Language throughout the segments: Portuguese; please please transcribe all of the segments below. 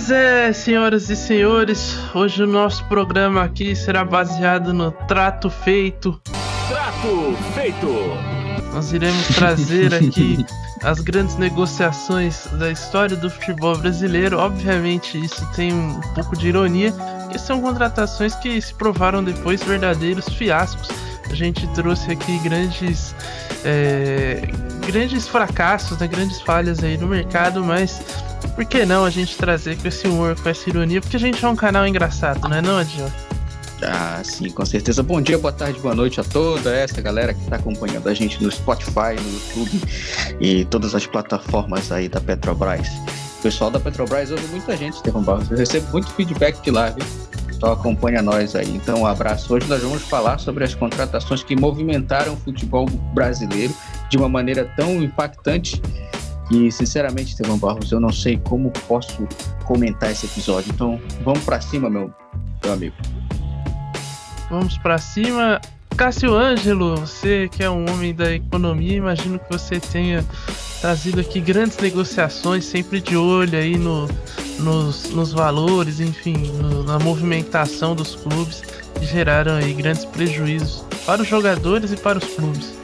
Pois é, senhoras e senhores, hoje o nosso programa aqui será baseado no Trato Feito. Trato Feito! Nós iremos trazer aqui as grandes negociações da história do futebol brasileiro. Obviamente isso tem um pouco de ironia, porque são contratações que se provaram depois verdadeiros fiascos. A gente trouxe aqui grandes fracassos, né, grandes falhas aí no mercado, mas por que não a gente trazer com esse humor, com essa ironia? Porque a gente é um canal engraçado, não é não, Adil? Ah, sim, com certeza. Bom dia, boa tarde, boa noite a toda essa galera que está acompanhando a gente no Spotify, no YouTube e todas as plataformas aí da Petrobras. O pessoal da Petrobras ouve muita gente, Estevão Barros. Eu recebo muito feedback de lá, viu? Só acompanha nós aí. Então, um abraço. Hoje nós vamos falar sobre as contratações que movimentaram o futebol brasileiro de uma maneira tão impactante que, sinceramente, Estevão Barros, eu não sei como posso comentar esse episódio. Então, vamos para cima, meu amigo. Vamos pra cima. Cássio Ângelo, você que é um homem da economia, imagino que você tenha trazido aqui grandes negociações, sempre de olho aí nos valores, enfim, na movimentação dos clubes, que geraram aí grandes prejuízos para os jogadores e para os clubes.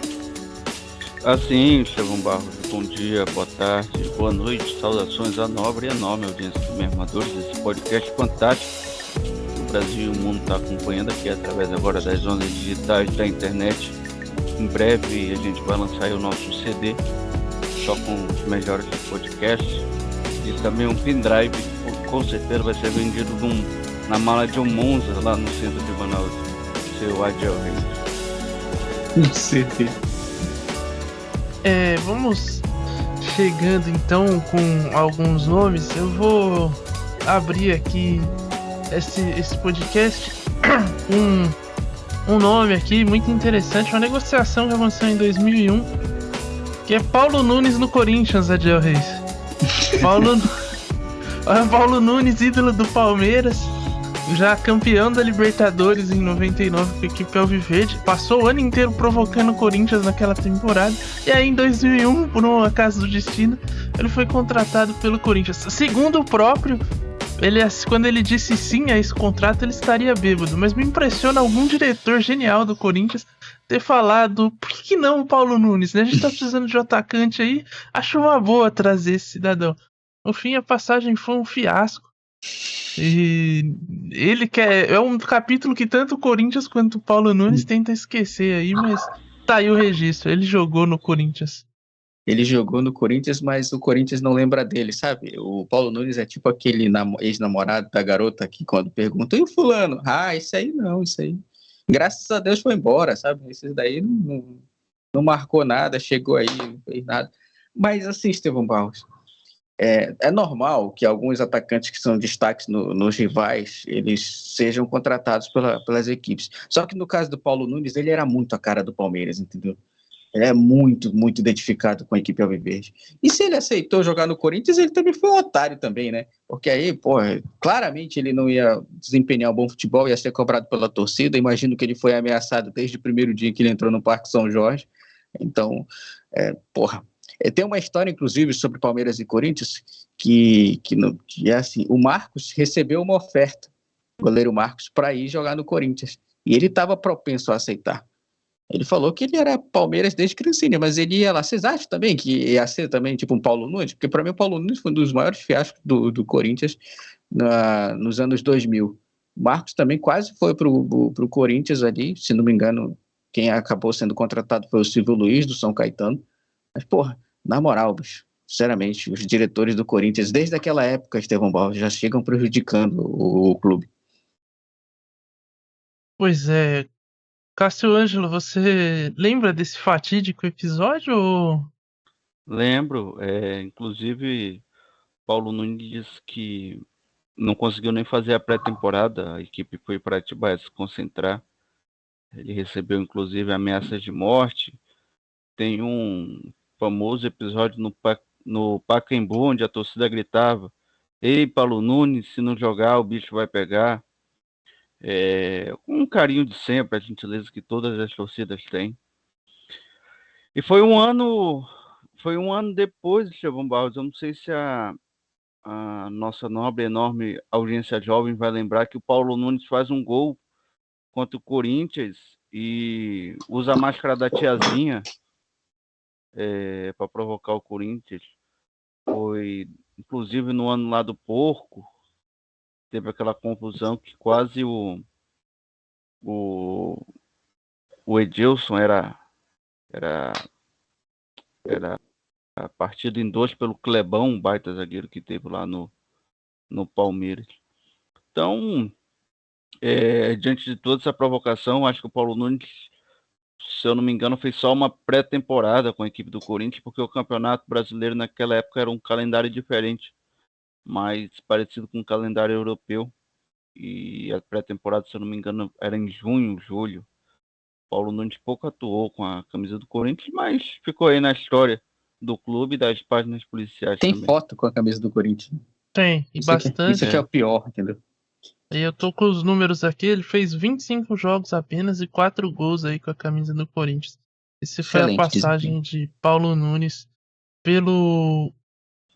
Assim, Estevão Barros, bom dia, boa tarde, boa noite, saudações à nobre e enorme audiência do Mermadores, esse podcast fantástico. O Brasil e o mundo está acompanhando aqui através agora das ondas digitais da internet. Em breve a gente vai lançar aí o nosso CD, só com os melhores podcasts, e também um pendrive, que com certeza vai ser vendido na mala de um Monza lá no centro de Manaus, seu Adiel Reis. Um CD. Vamos chegando então com alguns nomes. Eu vou abrir aqui esse podcast um nome aqui muito interessante, uma negociação que aconteceu em 2001, que é Paulo Nunes no Corinthians, Adiel Reis. Paulo Nunes, ídolo do Palmeiras, já campeão da Libertadores em 99 com a equipe alviverde, passou o ano inteiro provocando o Corinthians naquela temporada, e aí em 2001, por um acaso do destino, ele foi contratado pelo Corinthians. Segundo o próprio, quando ele disse sim a esse contrato, ele estaria bêbado, mas me impressiona algum diretor genial do Corinthians ter falado, por que não o Paulo Nunes, né? A gente tá precisando de um atacante aí, acho uma boa trazer esse cidadão. No fim, a passagem foi um fiasco. E ele é um capítulo que tanto o Corinthians quanto o Paulo Nunes tenta esquecer aí, mas tá aí o registro, ele jogou no Corinthians. Ele jogou no Corinthians, mas o Corinthians não lembra dele, sabe? O Paulo Nunes é tipo aquele ex-namorado da garota que quando pergunta, e o fulano? Ah, isso aí não, isso aí. Graças a Deus foi embora, sabe? Esse daí não marcou nada, chegou aí, não fez nada. Mas assim, Estevão Barros, é normal que alguns atacantes que são destaques nos rivais, eles sejam contratados pelas equipes. Só que no caso do Paulo Nunes, ele era muito a cara do Palmeiras, entendeu? Ele é muito, muito identificado com a equipe alviverde. E se ele aceitou jogar no Corinthians, ele também foi um otário também, né? Porque aí, claramente ele não ia desempenhar um bom futebol, ia ser cobrado pela torcida. Imagino que ele foi ameaçado desde o primeiro dia que ele entrou no Parque São Jorge. Então, tem uma história, inclusive, sobre Palmeiras e Corinthians, que é assim, o Marcos recebeu uma oferta, o goleiro Marcos, para ir jogar no Corinthians. E ele estava propenso a aceitar. Ele falou que ele era Palmeiras desde criancinha, mas ele ia lá. Vocês acham também que ia ser também tipo um Paulo Nunes? Porque para mim o Paulo Nunes foi um dos maiores fiascos do Corinthians nos anos 2000. O Marcos também quase foi pro Corinthians ali, se não me engano, quem acabou sendo contratado foi o Silvio Luiz, do São Caetano. Mas, na moral, bicho, sinceramente, os diretores do Corinthians, desde aquela época, Estevão Barros, já chegam prejudicando o clube. Pois é, Cássio Ângelo, você lembra desse fatídico episódio? Ou... Lembro, inclusive Paulo Nunes disse que não conseguiu nem fazer a pré-temporada, a equipe foi para Atibaia se concentrar. Ele recebeu inclusive ameaças de morte. Tem um famoso episódio no Pacaembu, onde a torcida gritava: "Ei, Paulo Nunes, se não jogar, o bicho vai pegar". Com um carinho de sempre, a gentileza que todas as torcidas têm. E foi um ano depois, Estevão Barros. Eu não sei se a a nossa nobre, enorme audiência jovem vai lembrar que o Paulo Nunes faz um gol contra o Corinthians e usa a máscara da tiazinha para provocar o Corinthians. Foi, inclusive, no ano lá do porco, teve aquela confusão que quase o Edilson era partido em dois pelo Clebão, um baita zagueiro que teve lá no Palmeiras. Então, diante de toda essa provocação, acho que o Paulo Nunes, se eu não me engano, fez só uma pré-temporada com a equipe do Corinthians, porque o Campeonato Brasileiro naquela época era um calendário diferente, mais parecido com o calendário europeu. E a pré-temporada, se eu não me engano, era em junho, julho. Paulo Nunes pouco atuou com a camisa do Corinthians, mas ficou aí na história do clube e das páginas policiais. Tem também. foto com a camisa do Corinthians. Tem, e bastante. Isso aqui é o pior, entendeu? E eu tô com os números aqui, ele fez 25 jogos apenas e 4 gols aí com a camisa do Corinthians. Esse foi a passagem de Paulo Nunes pelo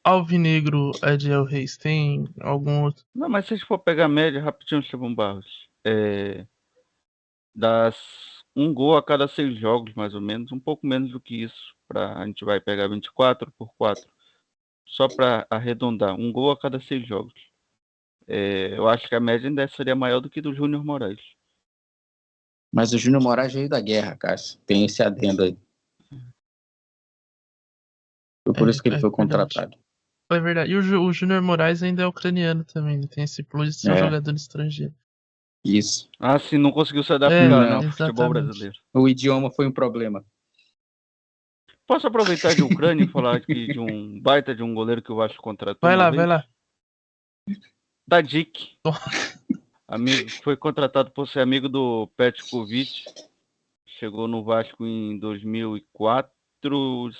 Alvinegro Ediel Reis. Tem algum outro? Não, mas se a gente for pegar a média, rapidinho, Estevão Barros, das um gol a cada 6 jogos, mais ou menos, um pouco menos do que isso. A gente vai pegar 24 por 4. Só para arredondar, um gol a cada 6 jogos. Eu acho que a média ainda seria maior do que do Júnior Moraes. Mas o Júnior Moraes veio da guerra, Cássio. Tem esse adendo aí. Foi por isso que ele foi contratado. É verdade. E o Júnior Moraes ainda é ucraniano também. Tem esse plus de ser um jogador estrangeiro. Isso. Ah, sim, não conseguiu se adaptar no futebol brasileiro. O idioma foi um problema. Posso aproveitar de Ucrânia e falar aqui de um baita de um goleiro que eu acho contratou? Vai lá. Tadic. Amigo, foi contratado por ser amigo do Petkovic. Chegou no Vasco em 2004.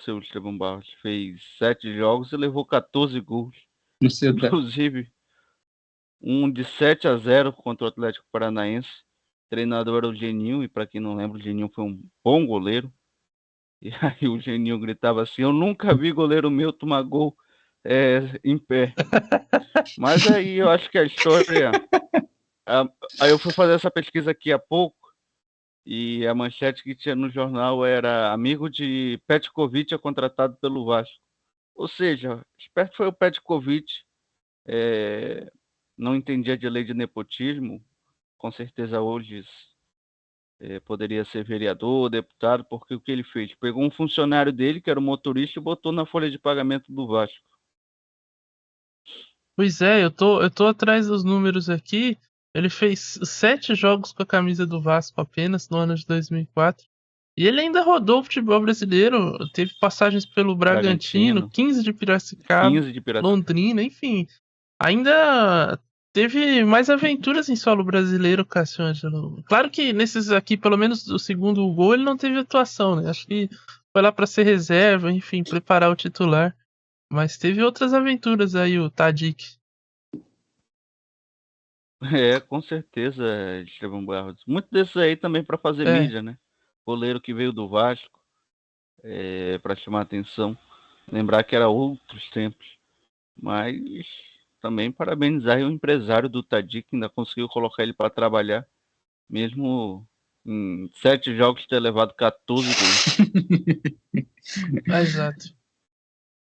Seu Estevão Barros fez 7 jogos e levou 14 gols. Inclusive, um de 7-0 contra o Atlético Paranaense. O treinador era o Geninho, e para quem não lembra, o Geninho foi um bom goleiro. E aí o Geninho gritava assim: eu nunca vi goleiro meu tomar gol em pé. Mas aí eu acho que a história... Aí eu fui fazer essa pesquisa aqui há pouco, e a manchete que tinha no jornal era: amigo de Petkovic é contratado pelo Vasco. Ou seja, esperto foi o Petkovic, não entendia de lei de nepotismo, com certeza hoje poderia ser vereador, deputado, porque o que ele fez? Pegou um funcionário dele, que era o motorista, e botou na folha de pagamento do Vasco. Pois é, eu tô atrás dos números aqui. Ele fez 7 jogos com a camisa do Vasco apenas no ano de 2004. E ele ainda rodou o futebol brasileiro. Teve passagens pelo Bragantino, 15 de Piracicaba, Londrina, enfim. Ainda teve mais aventuras em solo brasileiro, Cássio Ângelo. Claro que nesses aqui, pelo menos o segundo gol, ele não teve atuação, né? Acho que foi lá para ser reserva, enfim, preparar o titular. Mas teve outras aventuras aí, o Tadic. Com certeza, Estevão Barros. Muito desses aí também para fazer mídia, né? Goleiro que veio do Vasco, para chamar atenção. Lembrar que era outros tempos. Mas também parabenizar o empresário do Tadic, que ainda conseguiu colocar ele para trabalhar, mesmo em 7 jogos ter levado 14 gols. Exato.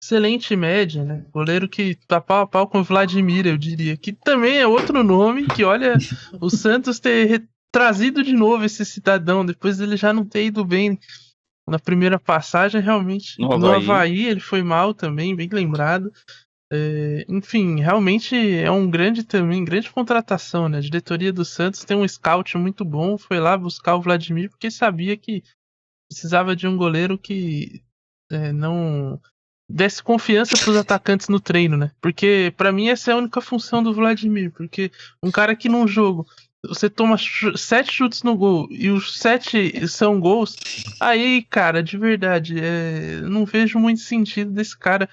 Excelente média, né? Goleiro que tá pau a pau com o Vladimir, eu diria. Que também é outro nome que, olha, o Santos ter trazido de novo esse cidadão, depois ele já não ter ido bem na primeira passagem, realmente. No Avaí ele foi mal também, bem lembrado. Enfim, realmente é grande contratação, né? A diretoria do Santos tem um scout muito bom, foi lá buscar o Vladimir porque sabia que precisava de um goleiro que não desse confiança para os atacantes no treino, né? Porque para mim essa é a única função do Vladimir, porque um cara que num jogo você toma 7 chutes no gol e os 7 são gols, aí, cara, de verdade, não vejo muito sentido desse cara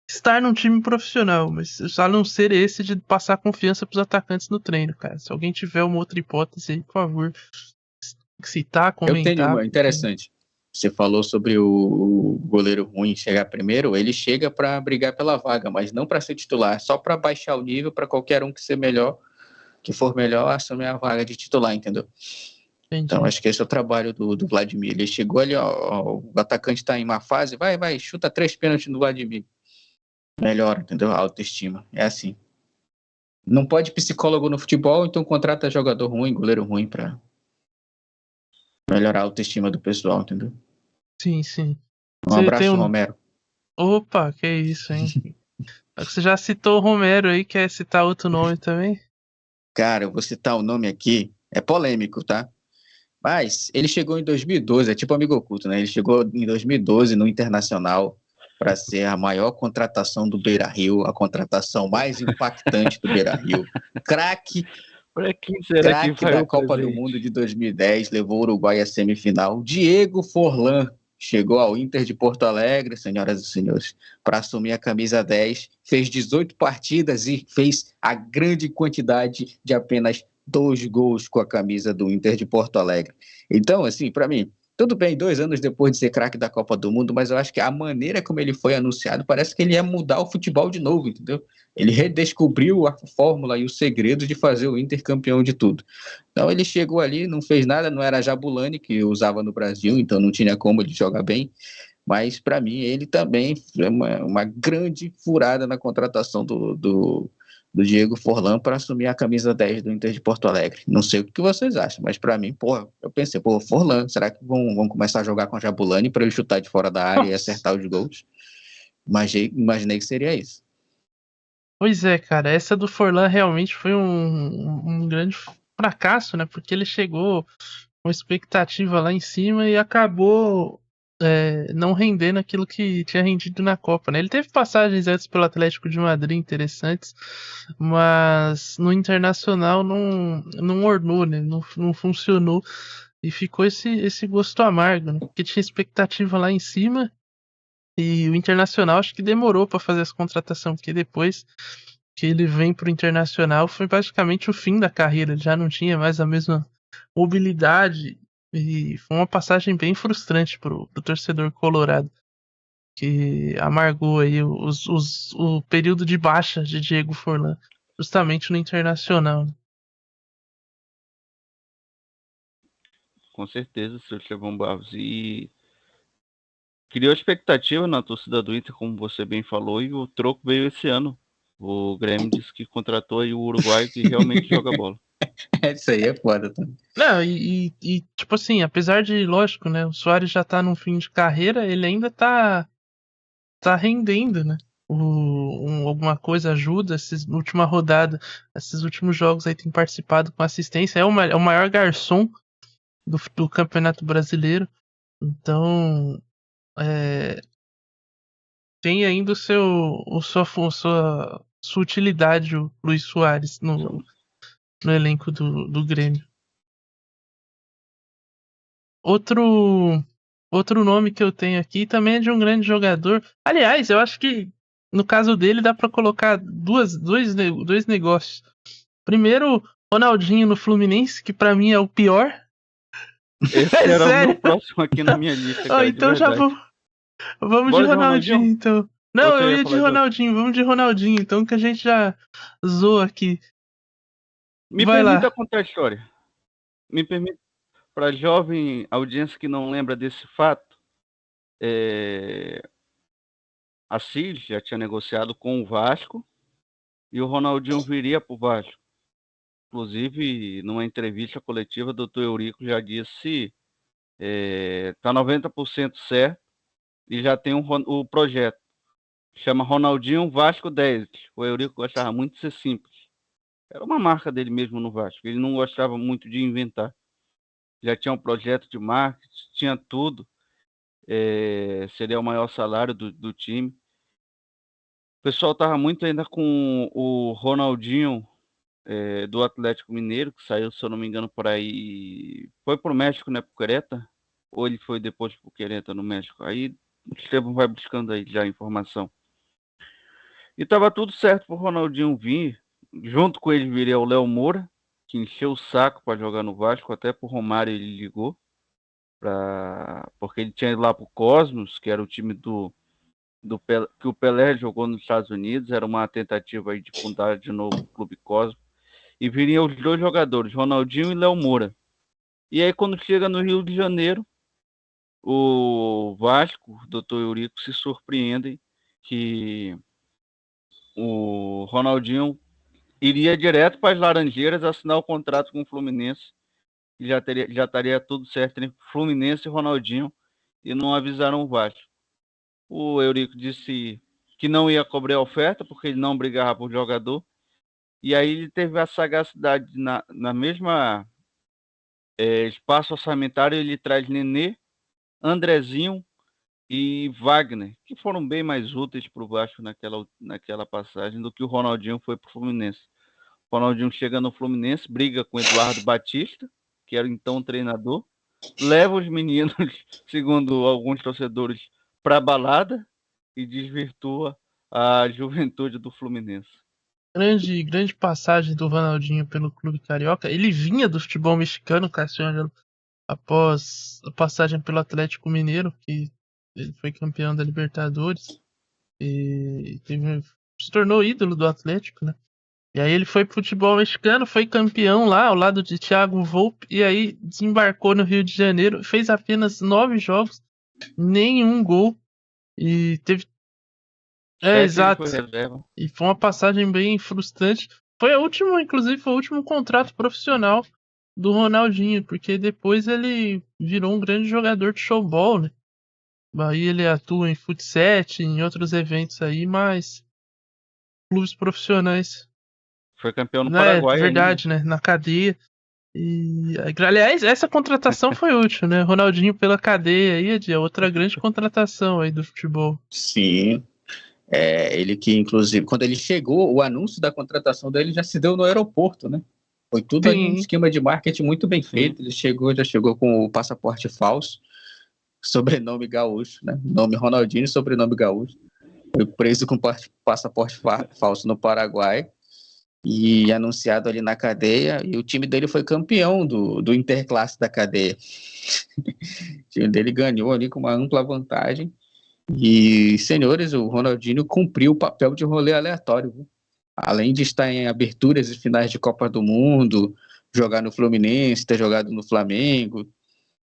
estar num time profissional, mas a não ser esse de passar confiança pros atacantes no treino, cara. Se alguém tiver uma outra hipótese aí, por favor, citar, comentar. Eu tenho uma interessante. Você falou sobre o goleiro ruim chegar primeiro, ele chega para brigar pela vaga, mas não para ser titular, só para baixar o nível para qualquer um que for melhor, assumir a vaga de titular, entendeu? Entendi. Então acho que esse é o trabalho do Vladimir. Ele chegou ali, ó, o atacante está em má fase, vai, chuta 3 pênaltis no Vladimir. Melhora, entendeu? A autoestima. É assim. Não pode psicólogo no futebol, então contrata jogador ruim, goleiro ruim para melhorar a autoestima do pessoal, entendeu? Sim, sim. Um Você tem abraço, Romero. Opa, que isso, hein? Você já citou o Romero aí, quer citar outro nome também? Cara, eu vou citar o nome aqui, é polêmico, tá? Mas ele chegou em 2012, é tipo amigo oculto, né? Ele chegou em 2012 no Internacional para ser a maior contratação do Beira-Rio, a contratação mais impactante do Beira-Rio. Craque Para quem será que vai da o Copa do presente? Mundo de 2010, levou o Uruguai à semifinal. Diego Forlan chegou ao Inter de Porto Alegre, senhoras e senhores, para assumir a camisa 10, fez 18 partidas e fez a grande quantidade de apenas 2 gols com a camisa do Inter de Porto Alegre. Então, assim, para mim, tudo bem, 2 anos depois de ser craque da Copa do Mundo, mas eu acho que a maneira como ele foi anunciado parece que ele ia mudar o futebol de novo, entendeu? Ele redescobriu a fórmula e o segredo de fazer o Inter campeão de tudo. Então ele chegou ali, não fez nada, não era Jabulani que usava no Brasil, então não tinha como ele jogar bem. Mas para mim ele também é uma grande furada na contratação do Diego Forlan para assumir a camisa 10 do Inter de Porto Alegre. Não sei o que vocês acham, mas para mim, porra, eu pensei, pô, Forlan, será que vão começar a jogar com Jabulani para ele chutar de fora da área e acertar os gols? Imaginei que seria isso. Pois é, cara, essa do Forlan realmente foi um grande fracasso, né? Porque ele chegou com expectativa lá em cima e acabou não rendendo aquilo que tinha rendido na Copa, né? Ele teve passagens antes pelo Atlético de Madrid interessantes, mas no Internacional não ornou, né? Não funcionou e ficou esse gosto amargo, né? Porque tinha expectativa lá em cima. E o Internacional acho que demorou para fazer essa contratação, porque depois que ele vem pro Internacional foi praticamente o fim da carreira, ele já não tinha mais a mesma mobilidade e foi uma passagem bem frustrante pro torcedor colorado, que amargou aí o período de baixa de Diego Forlan, justamente no Internacional. Com certeza, seu Estevão Barros. E criou expectativa na torcida do Inter, como você bem falou, e o troco veio esse ano. O Grêmio disse que contratou aí o uruguaio que realmente joga bola. Isso aí é foda também. Não, tipo assim, apesar de, lógico, né, o Suárez já tá no fim de carreira, ele ainda tá rendendo, né? Alguma coisa ajuda, última rodada, esses últimos jogos aí tem participado com assistência, é o maior garçom do Campeonato Brasileiro, então tem ainda sua utilidade o Luis Suárez no elenco do Grêmio. Outro nome que eu tenho aqui também é de um grande jogador. Aliás, eu acho que no caso dele dá pra colocar dois negócios. Primeiro, Ronaldinho no Fluminense, que pra mim é o pior. Esse É era o sério? meu próximo aqui na minha lista, cara, Então de já verdade. vamos Bora de de Ronaldinho, Ronaldinho? então. Não, Ou você eu ia ia de falar de outro? Ronaldinho, vamos de Ronaldinho, então que a gente já zoa aqui. Me Vai permita lá. contar a história. Me permita, para a jovem audiência que não lembra desse fato, a CIL já tinha negociado com o Vasco e o Ronaldinho viria para o Vasco. Inclusive, numa entrevista coletiva, o doutor Eurico já disse está 90% certo e já tem o projeto. Chama Ronaldinho Vasco 10. O Eurico gostava muito de ser simples. Era uma marca dele mesmo no Vasco. Ele não gostava muito de inventar. Já tinha um projeto de marketing, tinha tudo. Seria o maior salário do time. O pessoal estava muito ainda com o Ronaldinho do Atlético Mineiro, que saiu, se eu não me engano, por aí. Foi pro México, né? Pro Querétaro? Ou ele foi depois pro Querétaro no México? Aí o Estevam vai buscando aí já a informação. E tava tudo certo pro Ronaldinho vir. Junto com ele viria o Léo Moura, que encheu o saco para jogar no Vasco, até pro Romário ele ligou porque ele tinha ido lá pro Cosmos, que era o time que o Pelé jogou nos Estados Unidos, era uma tentativa aí de fundar de novo o Clube Cosmos, e viriam os dois jogadores, Ronaldinho e Léo Moura. E aí quando chega no Rio de Janeiro, o Vasco, o Dr. Eurico, se surpreendem que o Ronaldinho iria direto para as Laranjeiras assinar o contrato com o Fluminense, e já estaria tudo certo entre Fluminense e Ronaldinho, e não avisaram o Vasco. O Eurico disse que não ia cobrar a oferta, porque ele não brigava por jogador, e aí ele teve a sagacidade, na mesma espaço orçamentário, ele traz Nenê, Andrezinho e Wagner, que foram bem mais úteis para o Vasco naquela passagem do que o Ronaldinho foi para o Fluminense. O Ronaldinho chega no Fluminense, briga com Eduardo Batista, que era então o treinador, leva os meninos, segundo alguns torcedores, para a balada e desvirtua a juventude do Fluminense. Grande passagem do Ronaldinho pelo clube carioca. Ele vinha do futebol mexicano, Cassiano, após a passagem pelo Atlético Mineiro, que ele foi campeão da Libertadores e se tornou ídolo do Atlético, né? E aí ele foi pro futebol mexicano, foi campeão lá ao lado de Thiago Volpe, e aí desembarcou no Rio de Janeiro, fez apenas 9 jogos, nenhum gol, e teve... exato. E foi uma passagem bem frustrante. Inclusive foi o último contrato profissional do Ronaldinho, porque depois ele virou um grande jogador de showball, né? Aí ele atua em futsal, em outros eventos aí, mas clubes profissionais. Foi campeão no Paraguai. É verdade, ainda, né? Na cadeia. E, aliás, essa contratação foi útil, né? Ronaldinho pela cadeia aí é outra grande contratação aí do futebol. Sim. Ele que, inclusive, quando ele chegou, o anúncio da contratação dele já se deu no aeroporto, né? Foi tudo ali um esquema de marketing muito bem feito. Ele já chegou com o passaporte falso, sobrenome gaúcho, né? Nome Ronaldinho, sobrenome gaúcho. Foi preso com passaporte falso no Paraguai e anunciado ali na cadeia. E o time dele foi campeão do Interclasse da cadeia. O time dele ganhou ali com uma ampla vantagem. E, senhores, o Ronaldinho cumpriu o papel de rolê aleatório, viu? Além de estar em aberturas e finais de Copa do Mundo, jogar no Fluminense, ter jogado no Flamengo,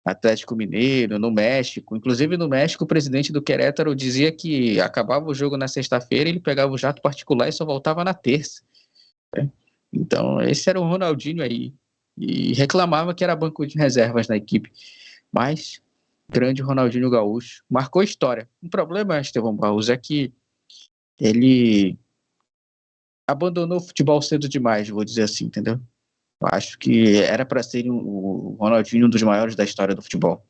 Atlético Mineiro, no México. Inclusive, no México, o presidente do Querétaro dizia que acabava o jogo na sexta-feira, ele pegava o jato particular e só voltava na terça. Né? Então, esse era o Ronaldinho aí. E reclamava que era banco de reservas na equipe. Mas, grande Ronaldinho Gaúcho, marcou história. O problema, Estevão Barros, é que ele abandonou o futebol cedo demais, vou dizer assim, entendeu? Eu acho que era para ser o Ronaldinho um dos maiores da história do futebol.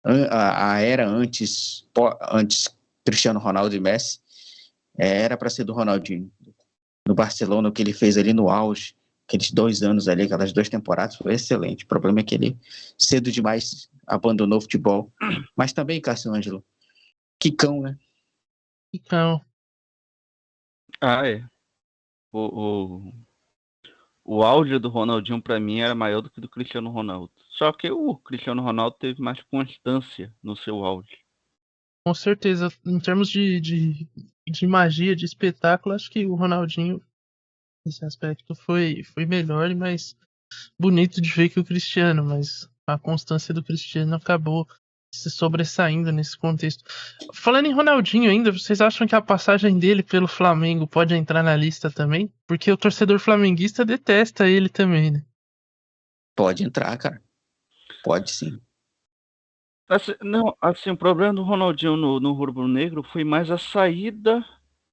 A era antes Cristiano Ronaldo e Messi era para ser do Ronaldinho. No Barcelona, o que ele fez ali no auge, aqueles 2 anos ali, aquelas 2 temporadas, foi excelente. O problema é que ele cedo demais abandonou o futebol. Mas também, Cassiano, quicão, né? Quicão. É. O auge do Ronaldinho, para mim, era maior do que do Cristiano Ronaldo. Só que o Cristiano Ronaldo teve mais constância no seu auge. Com certeza. Em termos de magia, de espetáculo, acho que o Ronaldinho, nesse aspecto, foi melhor e mais bonito de ver que o Cristiano. Mas a constância do Cristiano acabou se sobressaindo nesse contexto. Falando em Ronaldinho ainda, vocês acham que a passagem dele pelo Flamengo pode entrar na lista também? Porque o torcedor flamenguista detesta ele também, né? Pode entrar, cara. Pode sim. O problema do Ronaldinho no rubro-negro foi mais a saída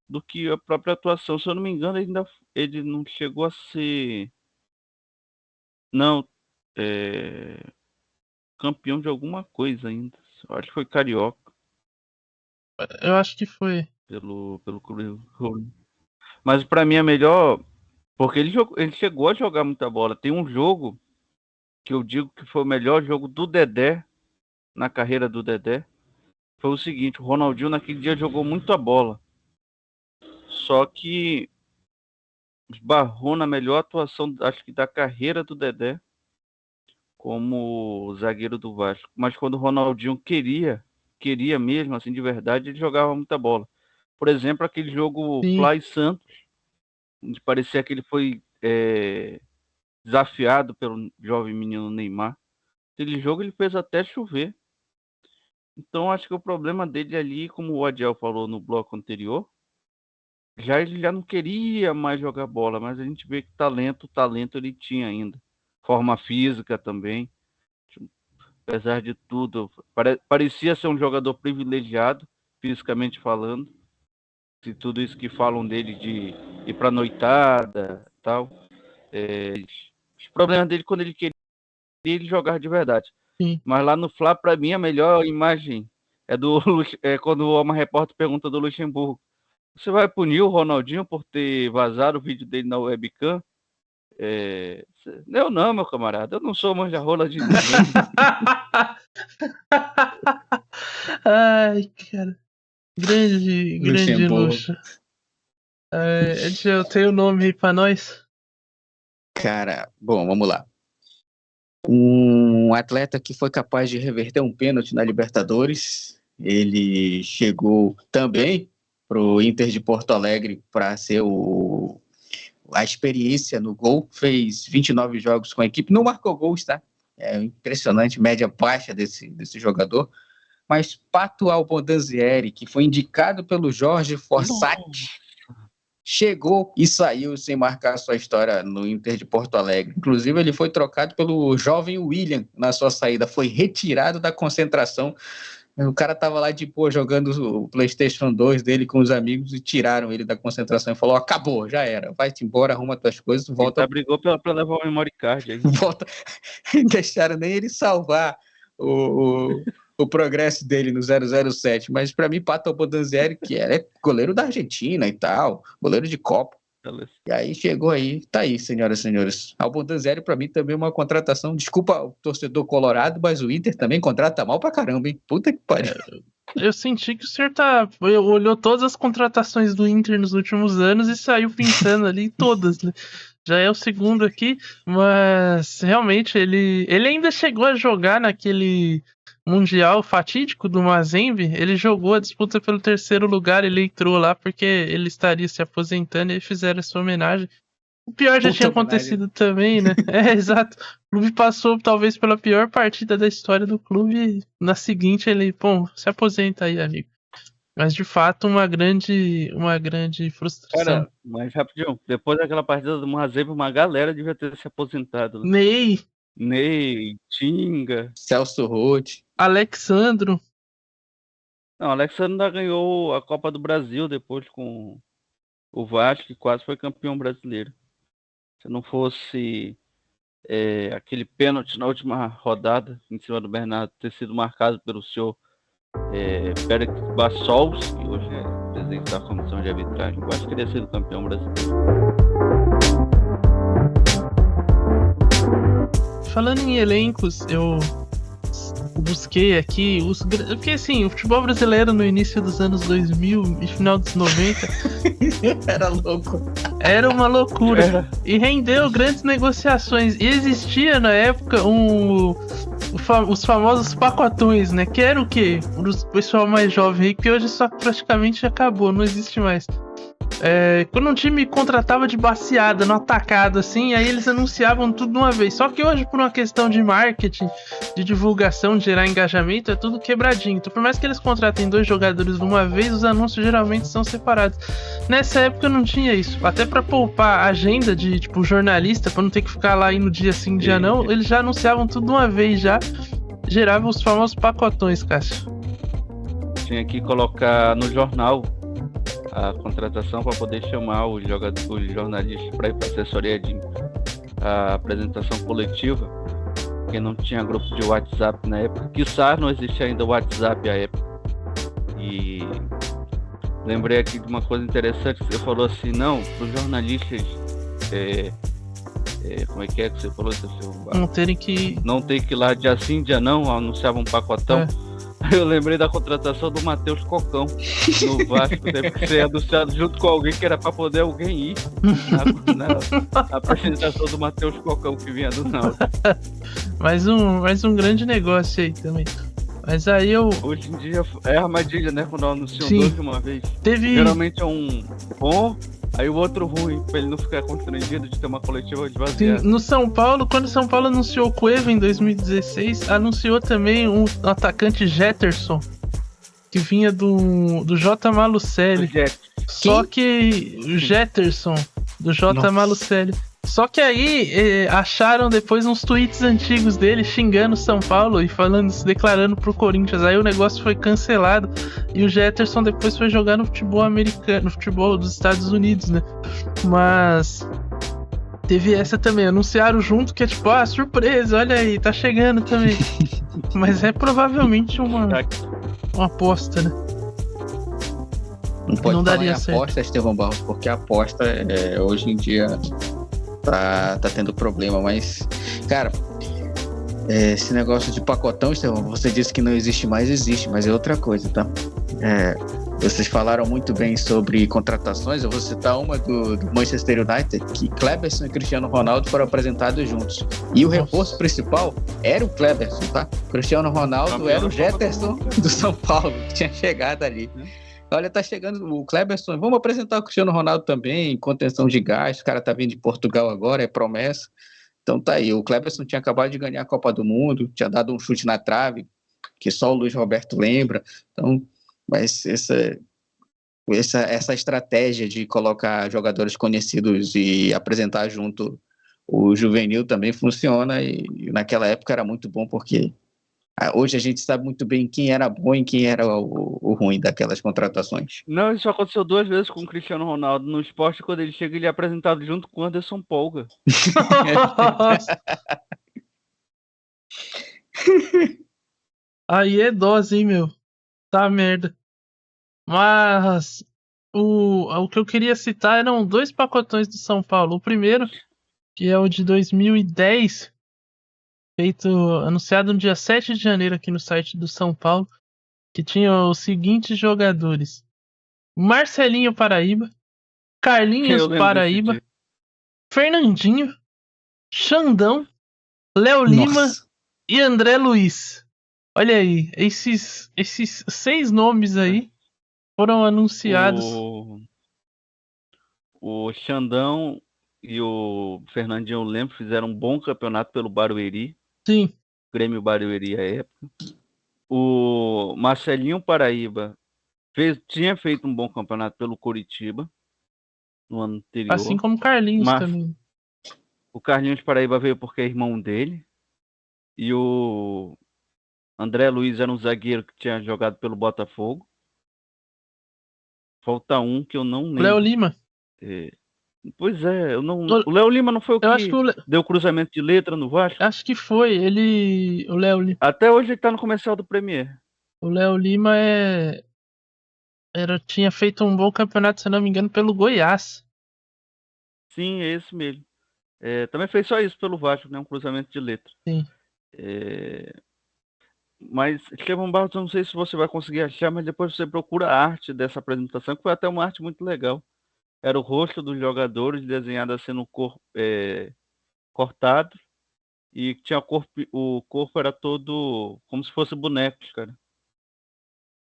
do que a própria atuação. Se eu não me engano, ele não chegou a ser campeão de alguma coisa ainda. Eu acho que foi carioca. Eu acho que foi. Pelo clube. Mas pra mim é melhor, porque ele chegou a jogar muita bola. Tem um jogo que eu digo que foi o melhor jogo do Dedé, na carreira do Dedé. Foi o seguinte, o Ronaldinho naquele dia jogou muita bola. Só que esbarrou na melhor atuação, acho que da carreira do Dedé, como zagueiro do Vasco. Mas quando o Ronaldinho queria mesmo, assim, de verdade, ele jogava muita bola. Por exemplo, aquele jogo Sim. Fla e Santos, onde parecia que ele foi desafiado pelo jovem menino Neymar. Aquele jogo ele fez até chover. Então acho que o problema dele ali, como o Adiel falou no bloco anterior, ele já não queria mais jogar bola, mas a gente vê que talento ele tinha ainda. Forma física também. Apesar de tudo, parecia ser um jogador privilegiado, fisicamente falando. E tudo isso que falam dele de ir pra noitada e tal. Os problemas dele quando ele queria ele jogar de verdade. Sim. Mas lá no Fla, pra mim, a melhor imagem é quando uma repórter pergunta do Luxemburgo: você vai punir o Ronaldinho por ter vazado o vídeo dele na webcam? Eu não, meu camarada, eu não sou manja-rola de ninguém. Ai, cara. Grande Luxo. Eu tenho o nome aí pra nós. Cara, bom, vamos lá. Um atleta que foi capaz de reverter um pênalti na Libertadores. Ele chegou também pro Inter de Porto Alegre para ser a experiência no gol. Fez 29 jogos com a equipe. Não marcou gols, tá? É impressionante, média baixa desse jogador. Mas Pato Abondanzieri, que foi indicado pelo Jorge Fossati, chegou e saiu sem marcar sua história no Inter de Porto Alegre. Inclusive, ele foi trocado pelo jovem William na sua saída. Foi retirado da concentração. O cara tava lá de boa jogando o PlayStation 2 dele com os amigos e tiraram ele da concentração e falou: acabou, já era. Vai-te embora, arruma tuas coisas, volta. Ele brigou pra levar o memory card aí. Volta. Deixaram nem ele salvar o progresso dele no 007, mas para mim Pato Abondanzieri, que é goleiro da Argentina e tal, goleiro de Copa, e aí chegou aí, tá aí, senhoras e senhores. Abondanzieri para mim também é uma contratação, desculpa o torcedor colorado, mas o Inter também contrata mal pra caramba, hein? Puta que pariu. Eu senti que o senhor olhou todas as contratações do Inter nos últimos anos e saiu pintando ali todas, né? Já é o segundo aqui, mas realmente ele ainda chegou a jogar naquele Mundial fatídico do Mazembe. Ele jogou a disputa pelo terceiro lugar, ele entrou lá porque ele estaria se aposentando e fizeram essa homenagem. O pior já tinha acontecido também, né? Exato. O clube passou talvez pela pior partida da história do clube. Na seguinte ele, se aposenta aí, amigo. Mas de fato uma grande frustração. Cara, mas rapidinho, depois daquela partida do Mazembe, uma galera devia ter se aposentado. Né? Ney, Tinga, Celso Roth, Alexandro. Não, Alexandro ainda ganhou a Copa do Brasil depois com o Vasco, que quase foi campeão brasileiro. Se não fosse aquele pênalti na última rodada em cima do Bernardo ter sido marcado pelo senhor Pérez Bassols, que hoje é presidente da comissão de arbitragem, eu acho que teria sido campeão brasileiro. Falando em elencos, eu busquei aqui porque assim, o futebol brasileiro no início dos anos 2000 e final dos 90 era louco. Era uma loucura. E rendeu grandes negociações. E existia na época os famosos pacotões, né? Que era o quê? O pessoal mais jovem aí, que hoje só praticamente acabou, não existe mais. Quando um time contratava de baseada no atacado, assim, aí eles anunciavam tudo de uma vez. Só que hoje, por uma questão de marketing, de divulgação, de gerar engajamento, é tudo quebradinho. Então, por mais que eles contratem 2 jogadores de uma vez, os anúncios geralmente são separados. Nessa época não tinha isso. Até pra poupar a agenda de, jornalista, pra não ter que ficar lá indo dia sim, dia não, eles já anunciavam tudo de uma vez, já geravam os famosos pacotões, Cássio. Tinha que colocar no jornal a contratação para poder chamar os jornalistas para ir para a assessoria de apresentação coletiva, porque não tinha grupo de WhatsApp na época. Quiçá não existia ainda o WhatsApp à época. E lembrei aqui de uma coisa interessante que você falou assim, não, para os jornalistas como é que você falou? Não ter que ir lá dia sim, dia não, anunciava um pacotão. Eu lembrei da contratação do Matheus Cocão no Vasco. Teve que ser anunciado junto com alguém que era pra poder alguém ir na apresentação do Matheus Cocão que vinha do Náutico. Mais um grande negócio aí também. Mas aí Hoje em dia é armadilha, né? Quando anunciam Sim. dois de uma vez. Geralmente é um bom, aí o outro ruim, pra ele não ficar constrangido de ter uma coletiva Sim, esvaziada. no São Paulo, quando o São Paulo anunciou o Cueva em 2016, anunciou também um atacante Jetterson, que vinha do J. Malucelli. Só que o Jetterson, do J. Nossa. Malucelli. Só que aí acharam depois uns tweets antigos dele xingando o São Paulo e se declarando pro Corinthians. Aí o negócio foi cancelado e o Jetterson depois foi jogar no futebol americano, no futebol dos Estados Unidos, né? Mas teve essa também, anunciaram junto que é tipo, surpresa, olha aí, tá chegando também. Mas é provavelmente uma aposta, né? Não pode Não falar daria em certo. aposta, Estevão Barros, porque a aposta hoje em dia tá tendo problema, mas, cara, esse negócio de pacotão, Estevão, você disse que não existe mais, existe, mas é outra coisa, tá? Vocês falaram muito bem sobre contratações, eu vou citar uma do Manchester United, que Kleberson e Cristiano Ronaldo foram apresentados juntos. E o reforço principal era o Kleberson, tá? Cristiano Ronaldo era o Jetterson do São Paulo, que tinha chegado ali. Olha, tá chegando o Kleberson, vamos apresentar o Cristiano Ronaldo também, contenção de gás, o cara tá vindo de Portugal agora, é promessa. Então tá aí, o Kleberson tinha acabado de ganhar a Copa do Mundo, tinha dado um chute na trave, que só o Luiz Roberto lembra. Então, mas essa estratégia de colocar jogadores conhecidos e apresentar junto o juvenil também funciona, e naquela época era muito bom, porque hoje a gente sabe muito bem quem era bom e quem era o ruim daquelas contratações. Não, isso aconteceu 2 vezes com o Cristiano Ronaldo no esporte. Quando ele chega, ele é apresentado junto com o Anderson Polga. Aí é dose, hein, meu? Tá merda. Mas o que eu queria citar eram 2 pacotões do São Paulo. O primeiro, que é o de 2010, anunciado no dia 7 de janeiro aqui no site do São Paulo, que tinha os seguintes jogadores: Marcelinho Paraíba, Carlinhos Paraíba, Fernandinho, Xandão, Léo Lima e André Luiz. Olha aí, esses 6 nomes aí foram anunciados. O Xandão e o Fernandinho, eu lembro, fizeram um bom campeonato pelo Barueri. Sim. Grêmio Barueri à época. O Marcelinho Paraíba tinha feito um bom campeonato pelo Coritiba no ano anterior. Assim como o Carlinhos também. O Carlinhos Paraíba veio porque é irmão dele. E o André Luiz era um zagueiro que tinha jogado pelo Botafogo. Falta um que eu não lembro. Léo Lima. Pois é, o Léo Lima não foi o que deu cruzamento de letra no Vasco? Acho que foi, o Léo Lima. Até hoje ele tá no comercial do Premier. O Léo Lima tinha feito um bom campeonato, se não me engano, pelo Goiás. Sim, é esse mesmo. Também fez só isso pelo Vasco, né? Um cruzamento de letra. Sim. Mas, Estevão Barros, eu não sei se você vai conseguir achar, mas depois você procura a arte dessa apresentação, que foi até uma arte muito legal. Era o rosto dos jogadores desenhado assim no corpo, cortado, e tinha o corpo era todo como se fosse bonecos, cara.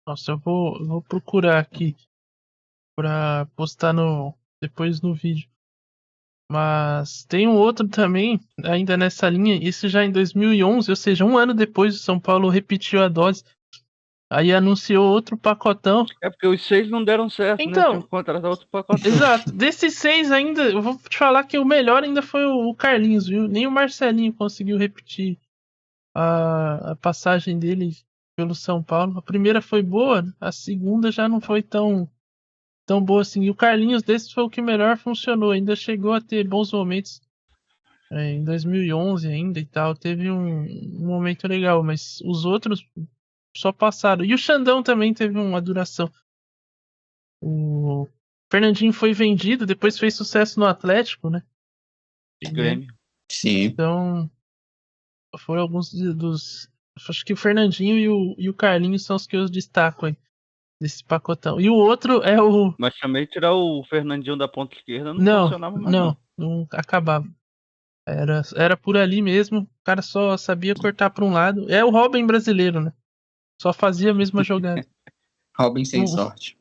Nossa, eu vou procurar aqui pra postar depois no vídeo. Mas tem um outro também, ainda nessa linha, isso já em 2011, ou seja, um ano depois o São Paulo repetiu a dose. Aí anunciou outro pacotão. É porque os 6 não deram certo, então, né? Tinha que contratar outro pacotão. Exato. Desses 6 ainda, eu vou te falar que o melhor ainda foi o Carlinhos, viu? Nem o Marcelinho conseguiu repetir a passagem dele pelo São Paulo. A primeira foi boa, a segunda já não foi tão boa assim. E o Carlinhos desse foi o que melhor funcionou. Ainda chegou a ter bons momentos em 2011 ainda e tal. Teve um momento legal, mas os outros só passaram. E o Xandão também teve uma duração. O Fernandinho foi vendido, depois fez sucesso no Atlético, né? Grêmio. Sim. Então, foram alguns dos Acho que o Fernandinho e o Carlinhos são os que eu destaco aí, desse pacotão. E o outro é o... Mas também tirar o Fernandinho da ponta esquerda não funcionava mais, não acabava. Era por ali mesmo, o cara só sabia cortar pra um lado. É o Robin brasileiro, né? Só fazia a mesma jogada. Robin sem O- sorte.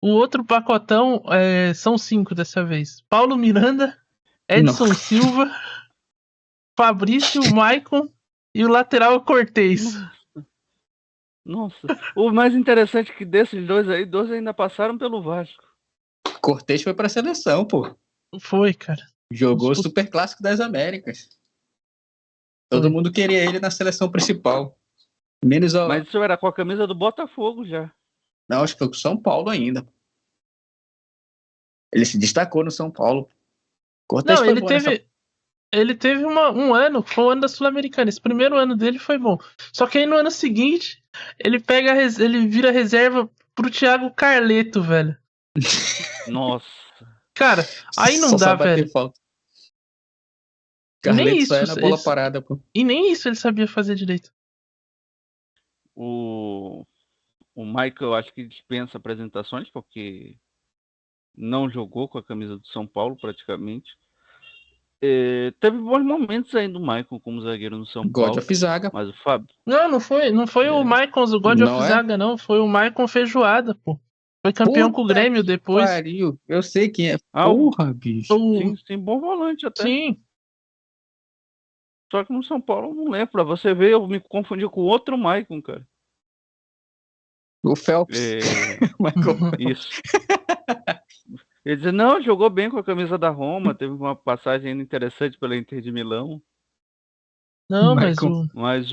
O outro pacotão são 5 dessa vez. Paulo Miranda, Edson Silva, Fabrício, Maicon e o lateral é Cortez. Nossa. O mais interessante é que desses dois aí, dois ainda passaram pelo Vasco. Cortez foi pra seleção, pô. Foi, cara. Jogou o Os- Super Clássico das Américas. Todo Foi. mundo queria ele na seleção principal. Menos o... Mas isso era com a camisa do Botafogo já. Não, acho que foi com o São Paulo ainda. Ele se destacou no São Paulo. Cortez Não, foi ele bom teve um ano, foi o ano da Sul-Americana. Esse primeiro ano dele foi bom. Só que aí no ano seguinte, ele ele vira reserva pro Thiago Carleto, velho. Nossa. Cara, aí não Só dá, sabe bater velho. falta. Nem Carleto isso, só é na bola isso. parada, pô. E nem isso ele sabia fazer direito. O Michael, acho que dispensa apresentações, porque não jogou com a camisa do São Paulo, praticamente. Teve bons momentos aí do Michael como zagueiro no São God Paulo. of Zaga. Mas o Fábio... Não foi o Maicon, o God Não of é? Zaga, não. Foi o Maicon Feijoada, pô. Foi campeão com o Puta Grêmio que depois. Pariu. Eu sei quem é. Ah, Porra, bicho. Sim, bom volante até. Sim. Só que no São Paulo eu não lembro. Pra você ver, eu me confundi com outro Maicon, cara. O Phelps. Michael. Isso. Ele dizia, não, jogou bem com a camisa da Roma, teve uma passagem interessante pela Inter de Milão, Não, mas Maicon. mas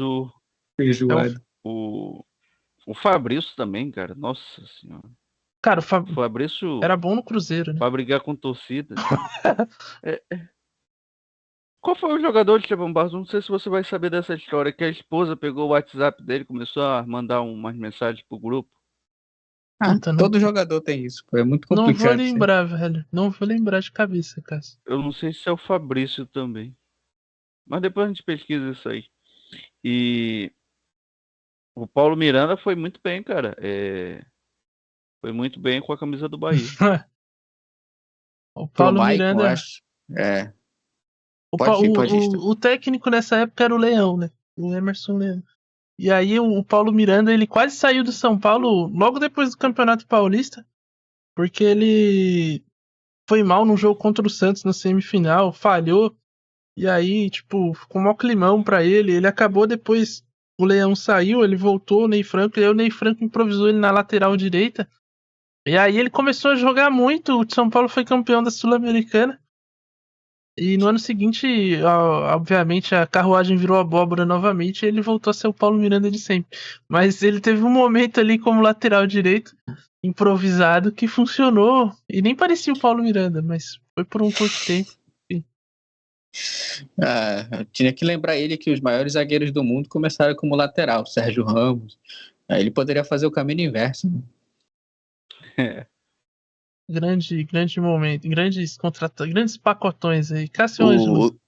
Feijoada. o Fabrício também, cara, nossa senhora. Cara, o O Fabrício, era bom no Cruzeiro, né? pra brigar com torcida. Qual foi o jogador de Estevão Barros? Não sei se você vai saber dessa história, que a esposa pegou o WhatsApp dele e começou a mandar umas mensagens pro grupo. Puta, não. Todo jogador tem isso, pô. É muito Não complicado. vou lembrar, velho. Não vou lembrar de cabeça, cara. Eu não sei se é o Fabrício também. Mas depois a gente pesquisa isso aí. E o Paulo Miranda foi muito bem, cara. Foi muito bem com a camisa do Bahia. O Pro Paulo Maicon, Miranda. acho. É. O, Pode ir. o técnico nessa época era o Leão, né? O Emerson Leão. E aí o Paulo Miranda, ele quase saiu do São Paulo logo depois do Campeonato Paulista, porque ele foi mal no jogo contra o Santos na semifinal, falhou, e aí, tipo, ficou mó climão pra ele. Ele acabou depois, o Leão saiu, ele voltou, o Ney Franco, e aí o Ney Franco improvisou ele na lateral direita. E aí ele começou a jogar muito, o São Paulo foi campeão da Sul-Americana. E no ano seguinte, obviamente, a carruagem virou abóbora novamente e ele voltou a ser o Paulo Miranda de sempre. Mas ele teve um momento ali como lateral direito, improvisado, que funcionou. E nem parecia o Paulo Miranda, mas foi por um curto tempo. Eu tinha que lembrar ele que os maiores zagueiros do mundo começaram como lateral. Sérgio Ramos. Aí ele poderia fazer o caminho inverso. Né? Grande momento, grandes pacotões aí. Cássio Ângelo.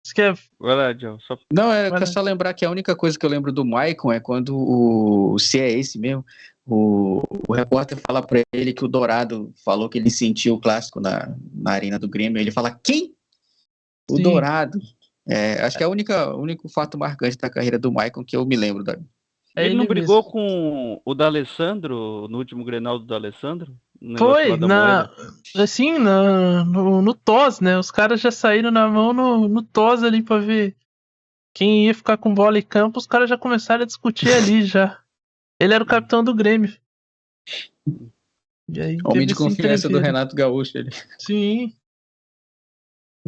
Você quer... Vai lá, John. Não, quero só lembrar que a única coisa que eu lembro do Maicon é quando se é esse mesmo, o repórter fala pra ele que o Dourado falou que ele sentiu o clássico na arena do Grêmio. Ele fala, quem? O Sim. Dourado. Acho que é o único fato marcante da carreira do Maicon que eu me lembro. Ele não brigou com o D'Alessandro no último Grenal do D'Alessandro? Foi, no TOS, né? Os caras já saíram na mão no TOS ali pra ver quem ia ficar com bola em campo. Os caras já começaram a discutir ali já. Ele era o capitão do Grêmio. E aí, homem de confiança do Renato Gaúcho. Ele. Sim.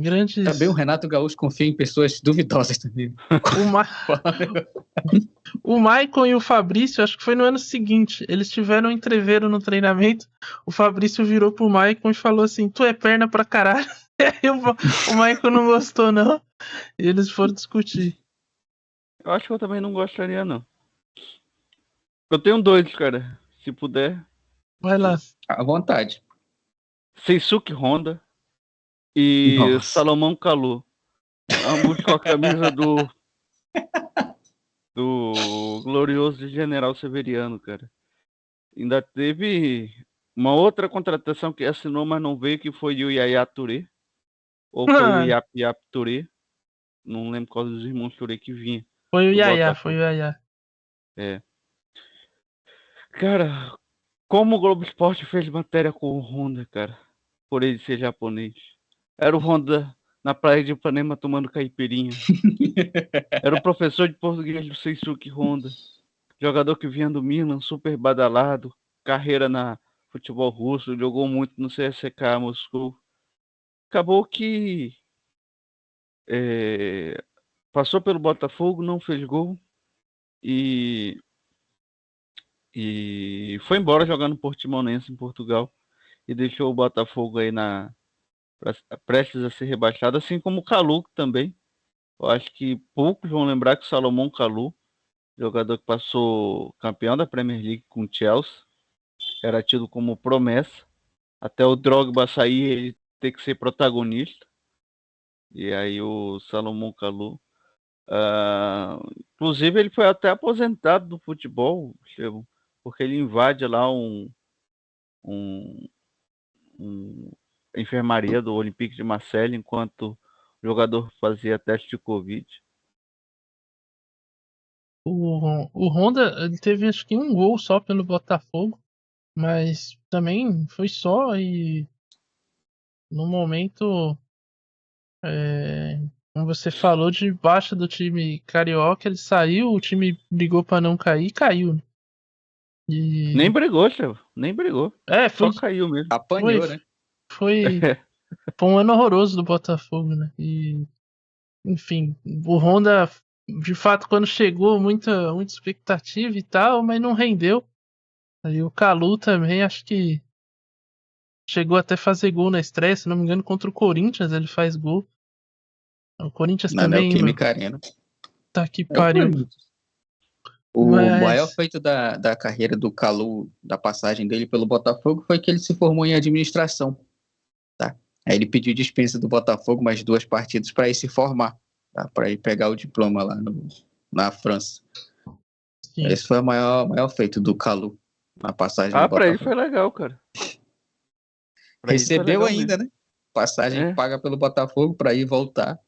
Grandes... Também o Renato Gaúcho confia em pessoas duvidosas também. O Maicon e o Fabrício, acho que foi no ano seguinte, eles tiveram um entreveiro no treinamento. O Fabrício virou pro Maicon e falou assim, tu é perna pra caralho. E aí o Maicon não gostou não. E eles foram discutir. Eu acho que eu também não gostaria não. Eu tenho 2, cara. Se puder. Vai lá. À vontade. Seisuke Honda e Salomão Kalou. Ambos com a camisa do Do glorioso General Severiano, cara. Ainda teve uma outra contratação que assinou, mas não veio, que foi o Yaya Touré. Ou foi o Yap Yap Touré. Não lembro qual dos irmãos Touré que vinha. Foi o do Yaya, Botafogo. foi o Yaya. É. Cara, como o Globo Esporte fez matéria com o Honda, cara, por ele ser japonês. Era o Honda na praia de Ipanema tomando caipirinha. Era o professor de português do Seisuke Honda. Jogador que vinha do Milan, super badalado. Carreira na futebol russo, jogou muito no CSKA Moscou. Acabou que passou pelo Botafogo, não fez gol e foi embora jogar no Portimonense em Portugal e deixou o Botafogo aí prestes a ser rebaixado, assim como o Kalu também. Eu acho que poucos vão lembrar que o Salomão Kalu, jogador que passou campeão da Premier League com o Chelsea, era tido como promessa, até o Drogba sair ele ter que ser protagonista. E aí o Salomão Kalu, inclusive ele foi até aposentado do futebol, porque ele invade lá uma enfermaria do Olympique de Marseille enquanto o jogador fazia teste de Covid. O Honda, ele teve acho que um gol só pelo Botafogo, mas também foi só e no momento, como você falou, debaixo do time carioca, ele saiu, o time brigou pra não cair e caiu. Né? E... Nem brigou, Chavo. Nem brigou. Foi, só caiu mesmo. Apanhou, né? Foi um ano horroroso do Botafogo, né? E, enfim, o Honda, de fato, quando chegou, muita expectativa e tal, mas não rendeu. Aí o Kalu também, acho que chegou até a fazer gol na estreia, se não me engano, contra o Corinthians ele faz gol. O Corinthians Na também. Neoquímica Arena. Tá que pariu. O maior feito da carreira do Kalu, da passagem dele pelo Botafogo, foi que ele se formou em administração. Tá? Aí ele pediu dispensa do Botafogo mais 2 partidas para ir se formar, tá? Para ir pegar o diploma lá na França. Sim. Esse foi o maior feito do Kalu na passagem do Botafogo. Pra ele foi legal, cara. Recebeu ainda, mesmo. Né? Passagem paga pelo Botafogo para ir voltar,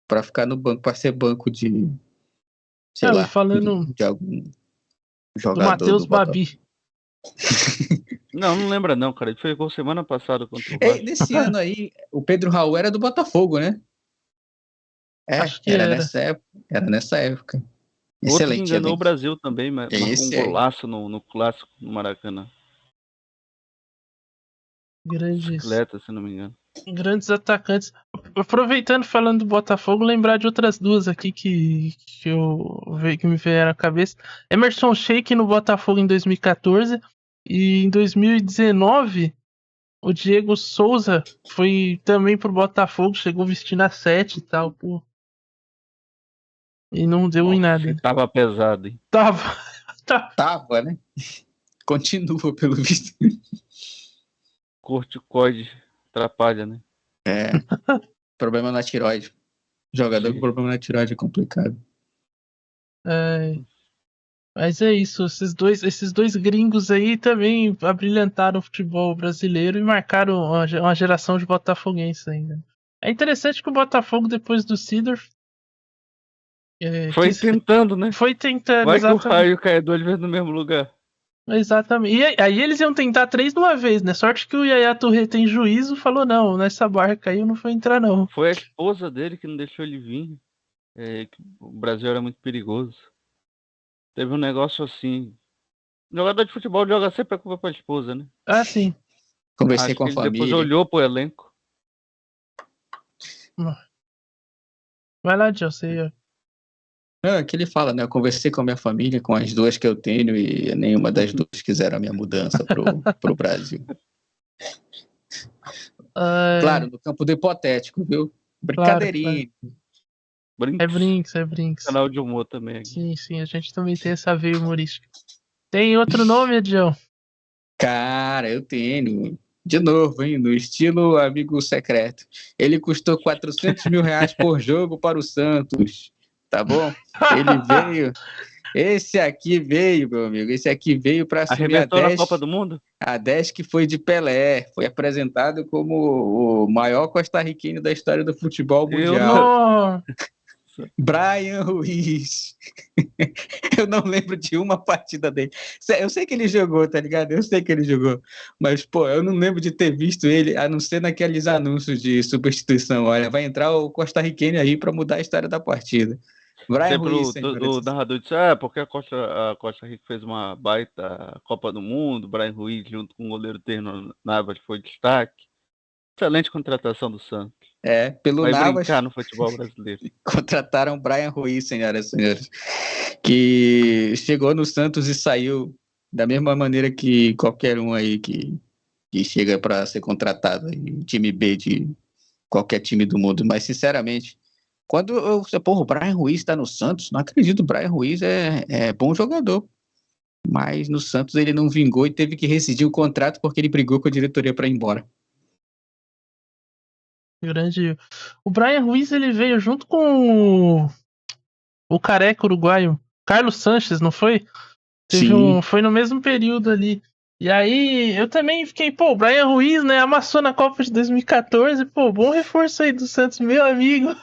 para ficar no banco, para ser banco de, sei lá, falando de algum jogador do Matheus Babi. Não lembra não, cara. Ele foi semana passada contra o Vasco. Nesse ano aí, o Pedro Raul era do Botafogo, né? Acho que era nessa época. Excelente. Outro enganou o Brasil também, mas marcou um golaço no clássico no Maracanã. Bicicleta, se não me engano. Grandes atacantes. Aproveitando, falando do Botafogo, lembrar de outras duas aqui que me vieram à cabeça. Emerson Sheik no Botafogo em 2014 e em 2019 o Diego Souza foi também pro Botafogo, chegou vestindo a 7 e tal, pô. E não deu em nada. Tava pesado, hein? Tava, né? Continua, pelo visto. Corticoide atrapalha, né? Problema na tireoide. Jogador com problema na tireoide é complicado. Mas é isso, esses dois gringos aí também abrilhantaram o futebol brasileiro e marcaram uma geração de botafoguenses ainda. É interessante que o Botafogo, depois do Seedorf, foi tentando, né? Foi tentando, vai exatamente. Que o raio cai 2 vezes no mesmo lugar. Exatamente. E aí eles iam tentar 3 de uma vez, né? Sorte que o Yaya Touré tem juízo, falou, não, nessa barca aí eu não vou entrar, não. Foi a esposa dele que não deixou ele vir. Que o Brasil era muito perigoso. Teve um negócio assim. O jogador de futebol joga sempre a culpa pra esposa, né? Ah, sim. Conversei com a família. Depois olhou pro elenco. Vai lá, Joe, você ia... que ele fala, né? Eu conversei com a minha família, com as 2 que eu tenho, e nenhuma das 2 quiseram a minha mudança pro Brasil. Claro, no campo do hipotético, viu? Brincadeirinha. Claro. É Brinks. Canal de humor também aqui. Sim, a gente também tem essa veia humorística. Tem outro nome, Edião? Cara, eu tenho. De novo, hein? No estilo amigo secreto. Ele custou 400 mil reais por jogo para o Santos. tá bom? Ele veio. Esse aqui veio, meu amigo. Esse aqui veio para assumir Arrebentou na Copa do Mundo? a 10 que foi de Pelé. Foi apresentado como o maior costarriquenho da história do futebol Eu mundial. Nossa. Brian Ruiz. Eu não lembro de uma partida dele. Eu sei que ele jogou, tá ligado? Eu sei que ele jogou. Mas, pô, eu não lembro de ter visto ele, a não ser naqueles anúncios de substituição. Olha, vai entrar o costarriquenho aí para mudar a história da partida. Brian Sempre Ruiz, o senhores. narrador disse, porque a Costa Rica fez uma baita Copa do Mundo, Brian Ruiz junto com o goleiro Terno Navas foi destaque. Excelente contratação do Santos. Pelo Vai Navas, brincar no futebol brasileiro. contrataram Brian Ruiz, senhoras e senhores, que chegou no Santos e saiu da mesma maneira que qualquer um aí que chega para ser contratado em time B de qualquer time do mundo. Mas, sinceramente, quando o Brian Ruiz está no Santos, não acredito, o Brian Ruiz é bom jogador. Mas no Santos ele não vingou e teve que rescindir o contrato porque ele brigou com a diretoria para ir embora. Grande. O Brian Ruiz, ele veio junto com o careca uruguaio, Carlos Sanches, não foi? Foi no mesmo período ali. E aí, eu também fiquei, o Brian Ruiz, né, amassou na Copa de 2014, bom reforço aí do Santos, meu amigo.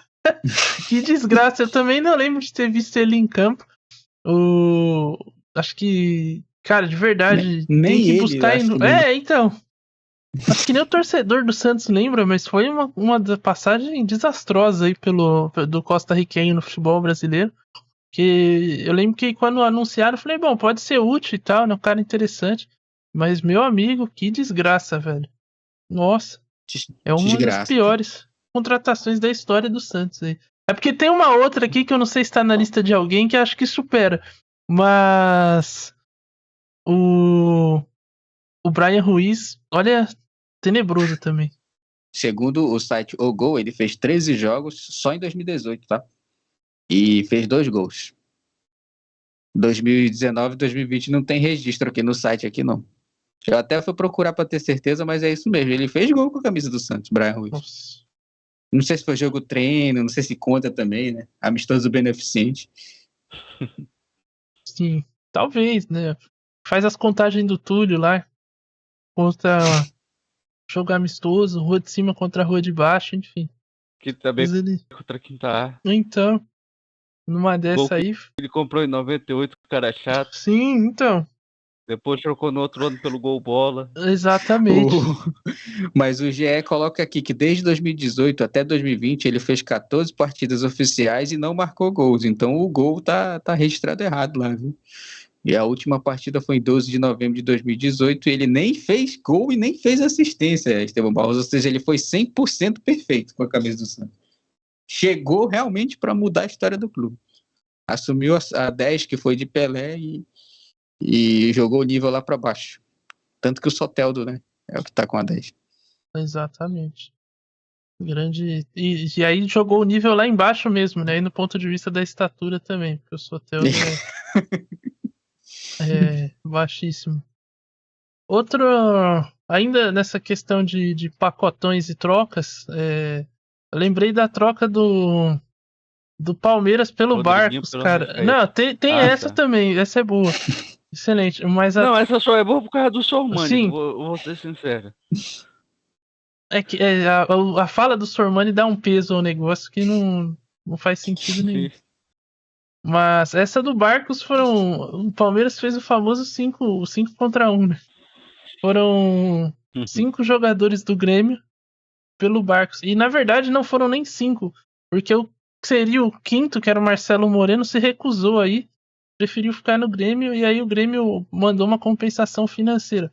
Que desgraça, eu também não lembro de ter visto ele em campo. Acho que, cara, de verdade, nem tem que ele, buscar... então... Acho que nem o torcedor do Santos lembra, mas foi uma passagem desastrosa aí do costarriquenho no futebol brasileiro. Que eu lembro que quando anunciaram, eu falei, bom, pode ser útil e tal, né? Um cara interessante. Mas, meu amigo, que desgraça, velho. Nossa, é uma das piores contratações da história do Santos aí. É porque tem uma outra aqui que eu não sei se tá na lista de alguém que acho que supera. Mas o Brian Ruiz, olha, tenebroso também. Segundo o site O Gol, ele fez 13 jogos só em 2018, tá? E fez 2 gols. 2019 e 2020 não tem registro aqui no site, aqui não. Eu até fui procurar para ter certeza, mas é isso mesmo. Ele fez gol com a camisa do Santos, Brian Ruiz. Nossa. Não sei se foi jogo treino, não sei se conta também, né? Amistoso beneficente. Sim, talvez, né? Faz as contagens do Túlio lá. Contra jogo amistoso, rua de cima contra a rua de baixo, enfim. Que também ele... contra quem tá. Então, numa dessa aí... Ele comprou em 98, cara chato. Sim, então. Depois trocou no outro ano pelo Gol Bola. Exatamente. Mas o GE coloca aqui que desde 2018 até 2020 ele fez 14 partidas oficiais e não marcou gols. Então o gol tá registrado errado lá, viu? E a última partida foi em 12 de novembro de 2018 e ele nem fez gol e nem fez assistência, Estevão Barros. Ou seja, ele foi 100% perfeito com a camisa do Santos. Chegou realmente para mudar a história do clube. Assumiu a 10 que foi de Pelé e jogou o nível lá para baixo. Tanto que o Soteldo, né, é o que tá com a 10. Exatamente. Grande. E aí jogou o nível lá embaixo mesmo, né? E no ponto de vista da estatura também, porque o Soteldo é baixíssimo. Outro, ainda nessa questão de pacotões e trocas, eu lembrei da troca do Palmeiras pelo Barcos, cara. Não, tem essa também, essa é boa. Excelente. Mas não, essa só é boa por causa do Sormani, sim. vou ser sincero. É que a fala do Sormani dá um peso ao negócio que não faz sentido nenhum. Mas essa do Barcos o Palmeiras fez o famoso 5 contra 1, né? Foram 5 jogadores do Grêmio pelo Barcos. E na verdade não foram nem 5, porque seria o quinto, que era o Marcelo Moreno, se recusou aí, preferiu ficar no Grêmio, e aí o Grêmio mandou uma compensação financeira.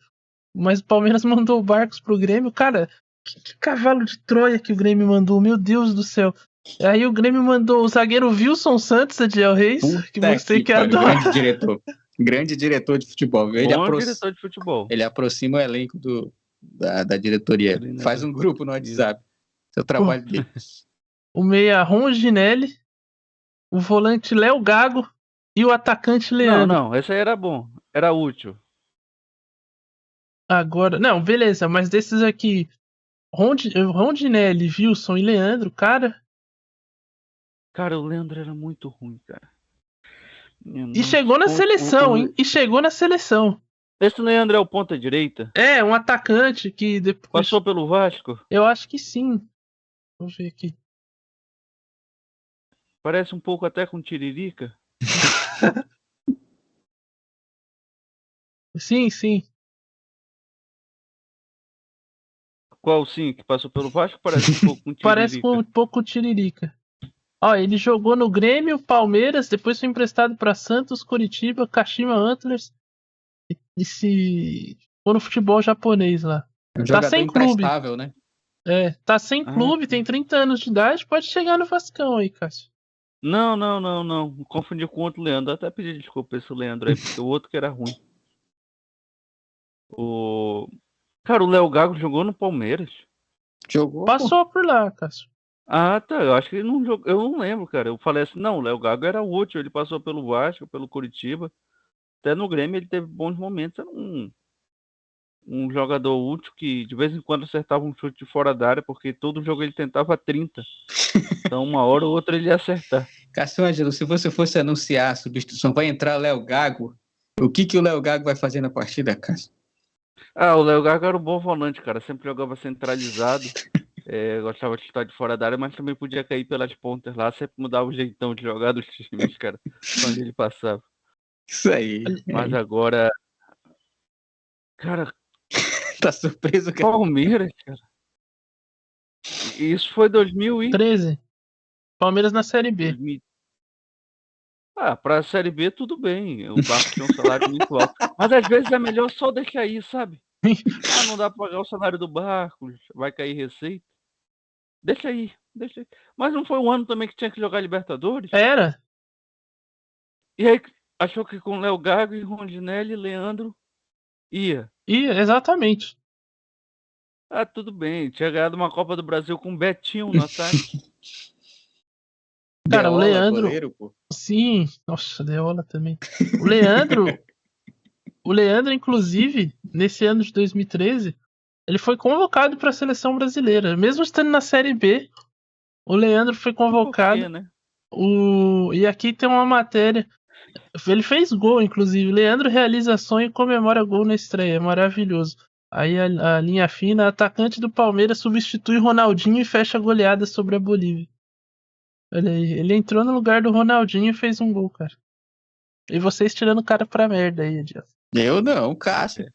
Mas o Palmeiras mandou o Barcos pro Grêmio. Cara, que cavalo de Troia que o Grêmio mandou, meu Deus do céu. Aí o Grêmio mandou o zagueiro Wilson Santos, Adiel Reis, que você que adora. Grande diretor de futebol. Diretor de futebol. Ele aproxima o elenco da diretoria. Faz um grupo no WhatsApp. Seu trabalho dele. O meia Ronginelli, o volante Léo Gago e o atacante Leandro. Não, esse aí era bom. Era útil. Agora, não, beleza, mas desses aqui, Rondinelli, Wilson e Leandro, cara, Cara, o Leandro era muito ruim, cara. E chegou na seleção, hein? E chegou na seleção. Esse Leandro é o ponta-direita? É, um atacante que depois... Passou pelo Vasco? Eu acho que sim. Vamos ver aqui. Parece um pouco até com Tiririca. Sim, sim. Qual sim? Que passou pelo Vasco? Parece um pouco com Tiririca. Parece com um pouco Tiririca. Ó, ele jogou no Grêmio, Palmeiras, depois foi emprestado para Santos, Curitiba, Kashima Antlers e se for no futebol japonês lá. Um Tá jogador sem clube. imprestável, né? É, tá sem clube, tem 30 anos de idade, pode chegar no Vascão aí, Cássio. Não. Confundi com outro Leandro. Até pedi desculpa pra esse Leandro aí, porque o outro que era ruim. Cara, o Léo Gago jogou no Palmeiras. Jogou. Passou por lá, Cássio. Ah, tá. Eu acho que ele não jogou. Eu não lembro, cara. Eu falei assim, não, o Léo Gago era útil. Ele passou pelo Vasco, pelo Curitiba. Até no Grêmio ele teve bons momentos. Era um jogador útil que de vez em quando acertava um chute de fora da área, porque todo jogo ele tentava 30. Então uma hora ou outra ele ia acertar. Cássio Ângelo, se você fosse anunciar a substituição, vai entrar Léo Gago. O que o Léo Gago vai fazer na partida, Cássio? Ah, o Léo Gago era um bom volante, cara. Sempre jogava centralizado. Gostava de chutar de fora da área, mas também podia cair pelas pontas lá. Sempre mudava o jeitão de jogar dos times, cara, quando ele passava. Isso aí. Mas agora... Cara... Tá surpreso, cara? Palmeiras, cara. Isso foi 13. Palmeiras na Série B. 2000. Ah, pra Série B tudo bem. O Barco tinha um salário muito alto. Mas às vezes é melhor só deixar aí, sabe? Ah, não dá pra pagar o salário do Barco, vai cair receita. Deixa aí. Mas não foi um ano também que tinha que jogar Libertadores? Era. E aí achou que com Léo Gago e Rondinelli, Leandro ia. Exatamente. Ah, tudo bem. Tinha ganhado uma Copa do Brasil com Betinho no ataque. Cara, Deola, o Leandro... goleiro, pô. Sim. Nossa, Deola também. O Leandro, inclusive, nesse ano de 2013, ele foi convocado para a seleção brasileira. Mesmo estando na Série B, o Leandro foi convocado. Por quê, né? E aqui tem uma matéria. Ele fez gol, inclusive. Leandro realiza sonho e comemora gol na estreia. Maravilhoso. Aí a linha fina, atacante do Palmeiras substitui Ronaldinho e fecha a goleada sobre a Bolívia. Olha aí, ele entrou no lugar do Ronaldinho e fez um gol, cara. E vocês tirando o cara pra merda aí, Edilson. Eu não, Cássio.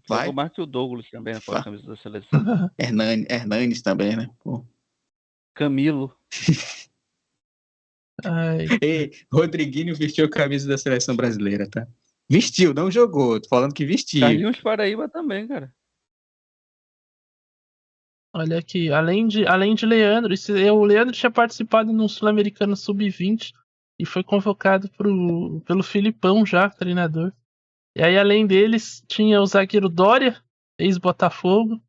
Vai. Jogou mais que o Douglas também com a camisa da seleção. Hernanes também, né? Pô. Camilo. Ei, Rodriguinho vestiu a camisa da seleção brasileira, tá? Vestiu, não jogou. Tô falando que vestiu. Carlinhos Paraíba também, cara. Olha aqui, além de Leandro, o Leandro tinha participado no Sul-Americano Sub-20 e foi convocado pelo Filipão já, treinador. E aí, além deles, tinha o zagueiro Dória, ex-Botafogo.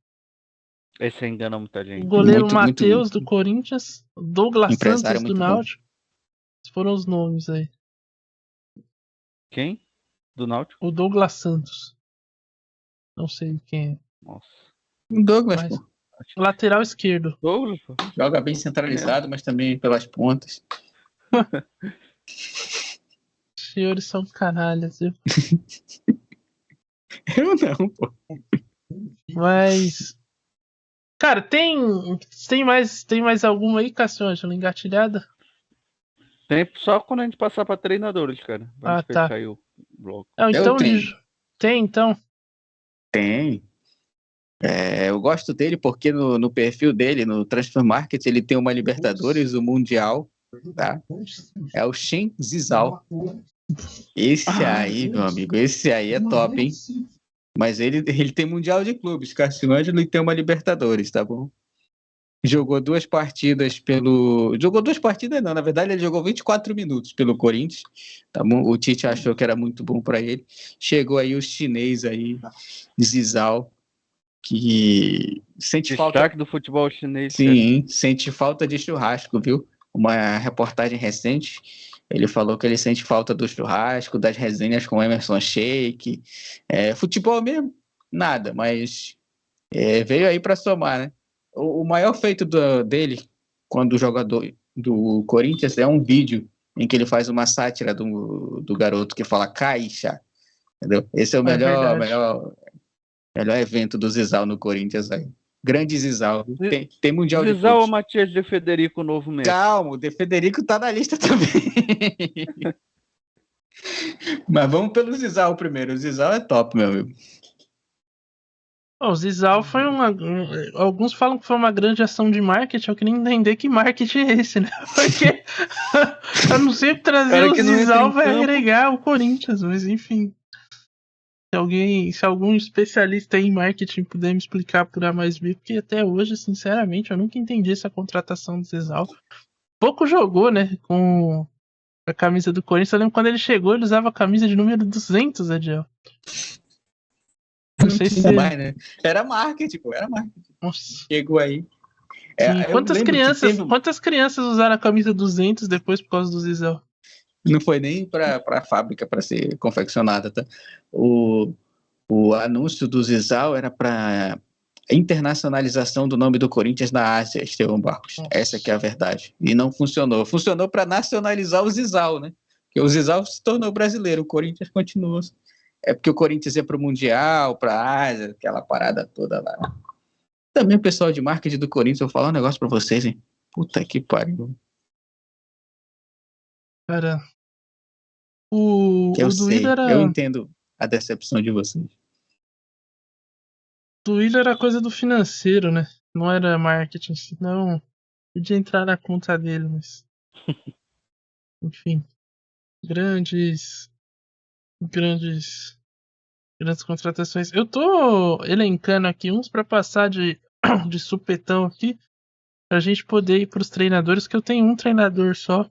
Esse engana muita gente. O goleiro Matheus, do Corinthians. O Douglas Empresário Santos, do Náutico. Esses foram os nomes aí. Quem? Do Náutico? O Douglas Santos. Não sei quem é. Nossa. O Douglas, pô. Lateral esquerdo. Douglas, pô. Joga bem centralizado, mas também pelas pontas. Os senhores são canalhas, viu? Eu não, pô. Mas... Cara, tem mais alguma aí, Cássio Ângelo, engatilhada? Tem só quando a gente passar pra treinadores, cara. Vamos tá. Aí o bloco. Então, tem, então. Tem. Eu gosto dele porque no perfil dele, no Transfer Market, ele tem uma Libertadores, o Mundial, tá? É o Shin Zizal. Esse aí, meu amigo, esse aí é top, hein? Mas ele tem Mundial de Clubes, Cássio Ângelo, e tem uma Libertadores, tá bom? Jogou 2 partidas Jogou 2 partidas não, na verdade ele jogou 24 minutos pelo Corinthians, tá bom? O Tite achou que era muito bom pra ele. Chegou aí o chinês aí, Zizal, que sente falta do futebol chinês. Sim, sente falta de churrasco, viu? Uma reportagem recente, ele falou que ele sente falta do churrasco, das resenhas com Emerson Sheik. Futebol mesmo, nada, mas veio aí para somar, né? O maior feito dele, quando jogador do Corinthians, é um vídeo em que ele faz uma sátira do garoto que fala caixa, entendeu? Esse é o melhor evento do Zizal no Corinthians aí. Grande Zizal. Tem Mundial de Zizal Clubes. ou Matias de Federico, novo mesmo? Calma, o De Federico tá na lista também. Mas vamos pelo Zizal primeiro. O Zizal é top, meu amigo. O Zizal foi alguns falam que foi uma grande ação de marketing. Eu queria entender que marketing é esse, né? Porque eu não sei o que trazer o Zizal vai agregar o Corinthians, mas enfim. Se algum especialista em marketing puder me explicar por A mais B, porque até hoje, sinceramente, eu nunca entendi essa contratação do Zizal. Pouco jogou, né, com a camisa do Corinthians. Eu lembro quando ele chegou, ele usava a camisa de número 200, Adiel. Não sei se... mais, né? Era marketing, pô, era marketing. Nossa. Chegou aí. Quantas crianças usaram a camisa 200 depois por causa do Zizal? Não foi nem para a fábrica para ser confeccionada, tá? O anúncio do Zizal era para internacionalização do nome do Corinthians na Ásia, Estevão Barros. Essa que é a verdade. E não funcionou. Funcionou para nacionalizar o Zizal, né? Porque o Zizal se tornou brasileiro, o Corinthians continua. É porque o Corinthians ia para o Mundial, para a Ásia, aquela parada toda lá. Também o pessoal de marketing do Corinthians, eu vou falar um negócio para vocês, hein? Puta que pariu. Cara, o Duílio era... Eu entendo a decepção de vocês. O Duílio era coisa do financeiro, né? Não era marketing, senão podia entrar na conta dele, mas... Enfim. Grandes contratações. Eu tô elencando aqui uns pra passar de supetão aqui, pra gente poder ir pros treinadores, que eu tenho um treinador só.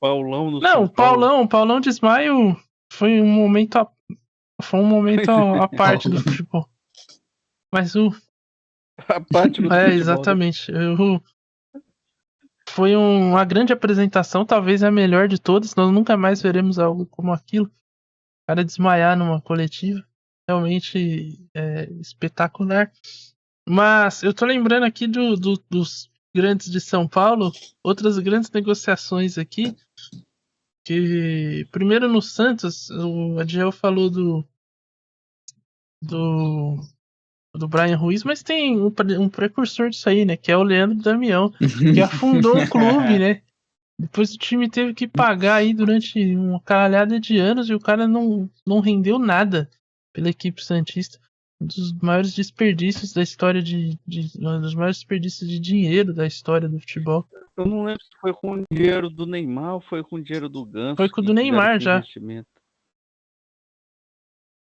Paulão no Não, São Paulão de Ismael foi um momento à parte do futebol. Mas a parte do futebol, exatamente. Foi uma grande apresentação, talvez a melhor de todas. Nós nunca mais veremos algo como aquilo. O cara desmaiar numa coletiva. Realmente espetacular. Mas eu tô lembrando aqui dos grandes de São Paulo, outras grandes negociações aqui, que primeiro no Santos, o Adiel falou do Brian Ruiz, mas tem um precursor disso aí, né, que é o Leandro Damião, que afundou o clube, né, depois o time teve que pagar aí durante uma caralhada de anos e o cara não rendeu nada pela equipe santista. Um dos maiores desperdícios da história um dos maiores desperdícios de dinheiro da história do futebol. Eu não lembro se foi com o dinheiro do Neymar ou foi com o dinheiro do Ganso. Foi com o do Neymar já.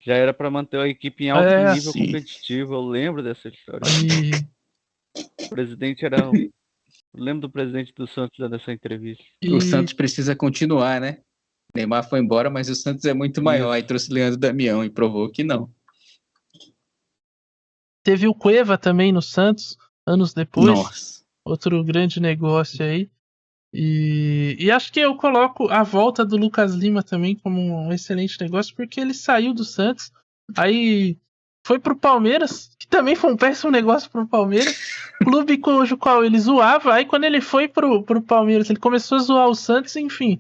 Já era para manter a equipe em alto nível competitivo. Eu lembro dessa história. O presidente era... Eu lembro do presidente do Santos dessa entrevista. O Santos precisa continuar, né? O Neymar foi embora, mas o Santos é muito maior. Aí trouxe o Leandro Damião e provou que não. Teve o Cueva também no Santos, anos depois. Nossa. Outro grande negócio aí. E acho que eu coloco a volta do Lucas Lima também como um excelente negócio, porque ele saiu do Santos, aí foi pro Palmeiras, que também foi um péssimo negócio pro Palmeiras, clube cujo qual ele zoava, aí quando ele foi pro Palmeiras, ele começou a zoar o Santos, enfim.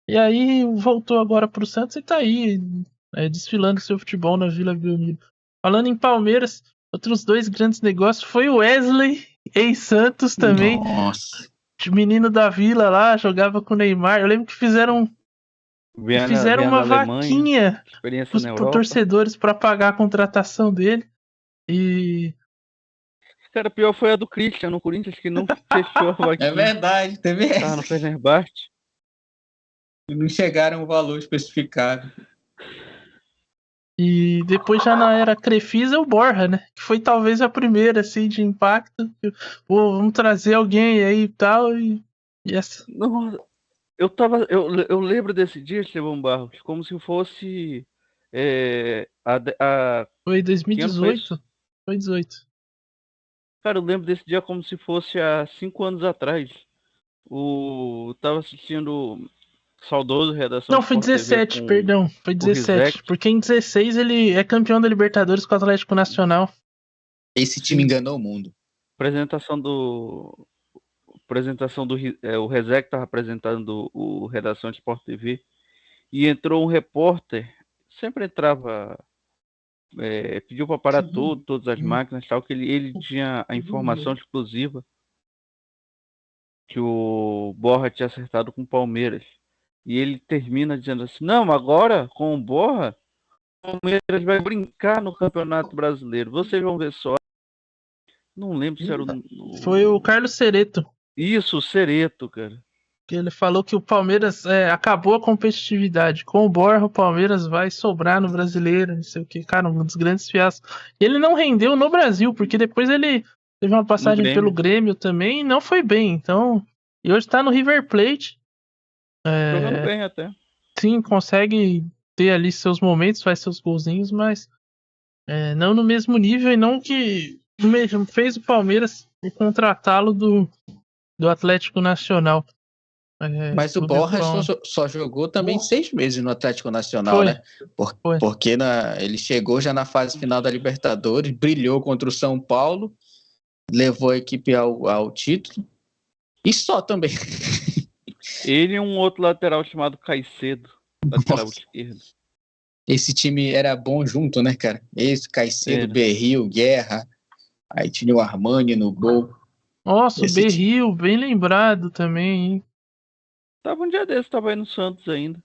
E aí voltou agora pro Santos e tá aí, desfilando seu futebol na Vila Belmiro. Falando em Palmeiras, outros dois grandes negócios foi o Wesley, ex-Santos também. Nossa. Menino da Vila lá, jogava com o Neymar. Eu lembro que fizeram uma vaquinha pros torcedores pra pagar a contratação dele. E... Cara, pior foi a do Christian no Corinthians, que não fechou a vaquinha. É verdade, teve essa. Tá no Fenerbahçe. E não chegaram o valor especificado. E depois já na era Crefisa, o Borja, né? Que foi talvez a primeira, assim, de impacto. Pô, vamos trazer alguém aí e tal. E essa. Não, eu lembro desse dia, Estevão Barros, como se fosse Foi 2018? Foi 18. Cara, eu lembro desse dia como se fosse há 5 anos atrás. Eu tava assistindo... Saudoso Redação. Não, foi 17, perdão. Foi 17. Porque em 16 ele é campeão da Libertadores com o Atlético Nacional. Esse time enganou o mundo. Apresentação do. O Rezec estava apresentando o Redação de Sport TV e entrou um repórter, sempre entrava, pediu para parar todas as máquinas, tal, que ele tinha a informação exclusiva que o Borja tinha acertado com o Palmeiras. E ele termina dizendo assim: não, agora com o Borja, o Palmeiras vai brincar no Campeonato Brasileiro. Vocês vão ver só. Não lembro se era Foi o Carlos Cereto. Isso, o Cereto, cara. Que ele falou que o Palmeiras acabou a competitividade. Com o Borja, o Palmeiras vai sobrar no Brasileiro, não sei o que. Cara, um dos grandes fiascos. E ele não rendeu no Brasil, porque depois ele teve uma passagem pelo Grêmio também e não foi bem. Então, e hoje tá no River Plate. Jogando bem até. Sim, consegue ter ali seus momentos, faz seus golzinhos, mas não no mesmo nível e não que mesmo fez o Palmeiras contratá-lo do Atlético Nacional. Mas o Borja só jogou também 6 meses no Atlético Nacional, Foi. né? Porque ele chegou já na fase final da Libertadores, brilhou contra o São Paulo, levou a equipe ao título e só também. Ele e um outro lateral chamado Caicedo, lateral esquerdo. Esse time era bom junto, né, cara? Esse, Caicedo, Berril, Guerra, aí tinha o Armani no gol. Nossa, o Berril, bem lembrado também, hein? Tava um dia desse, tava aí no Santos ainda.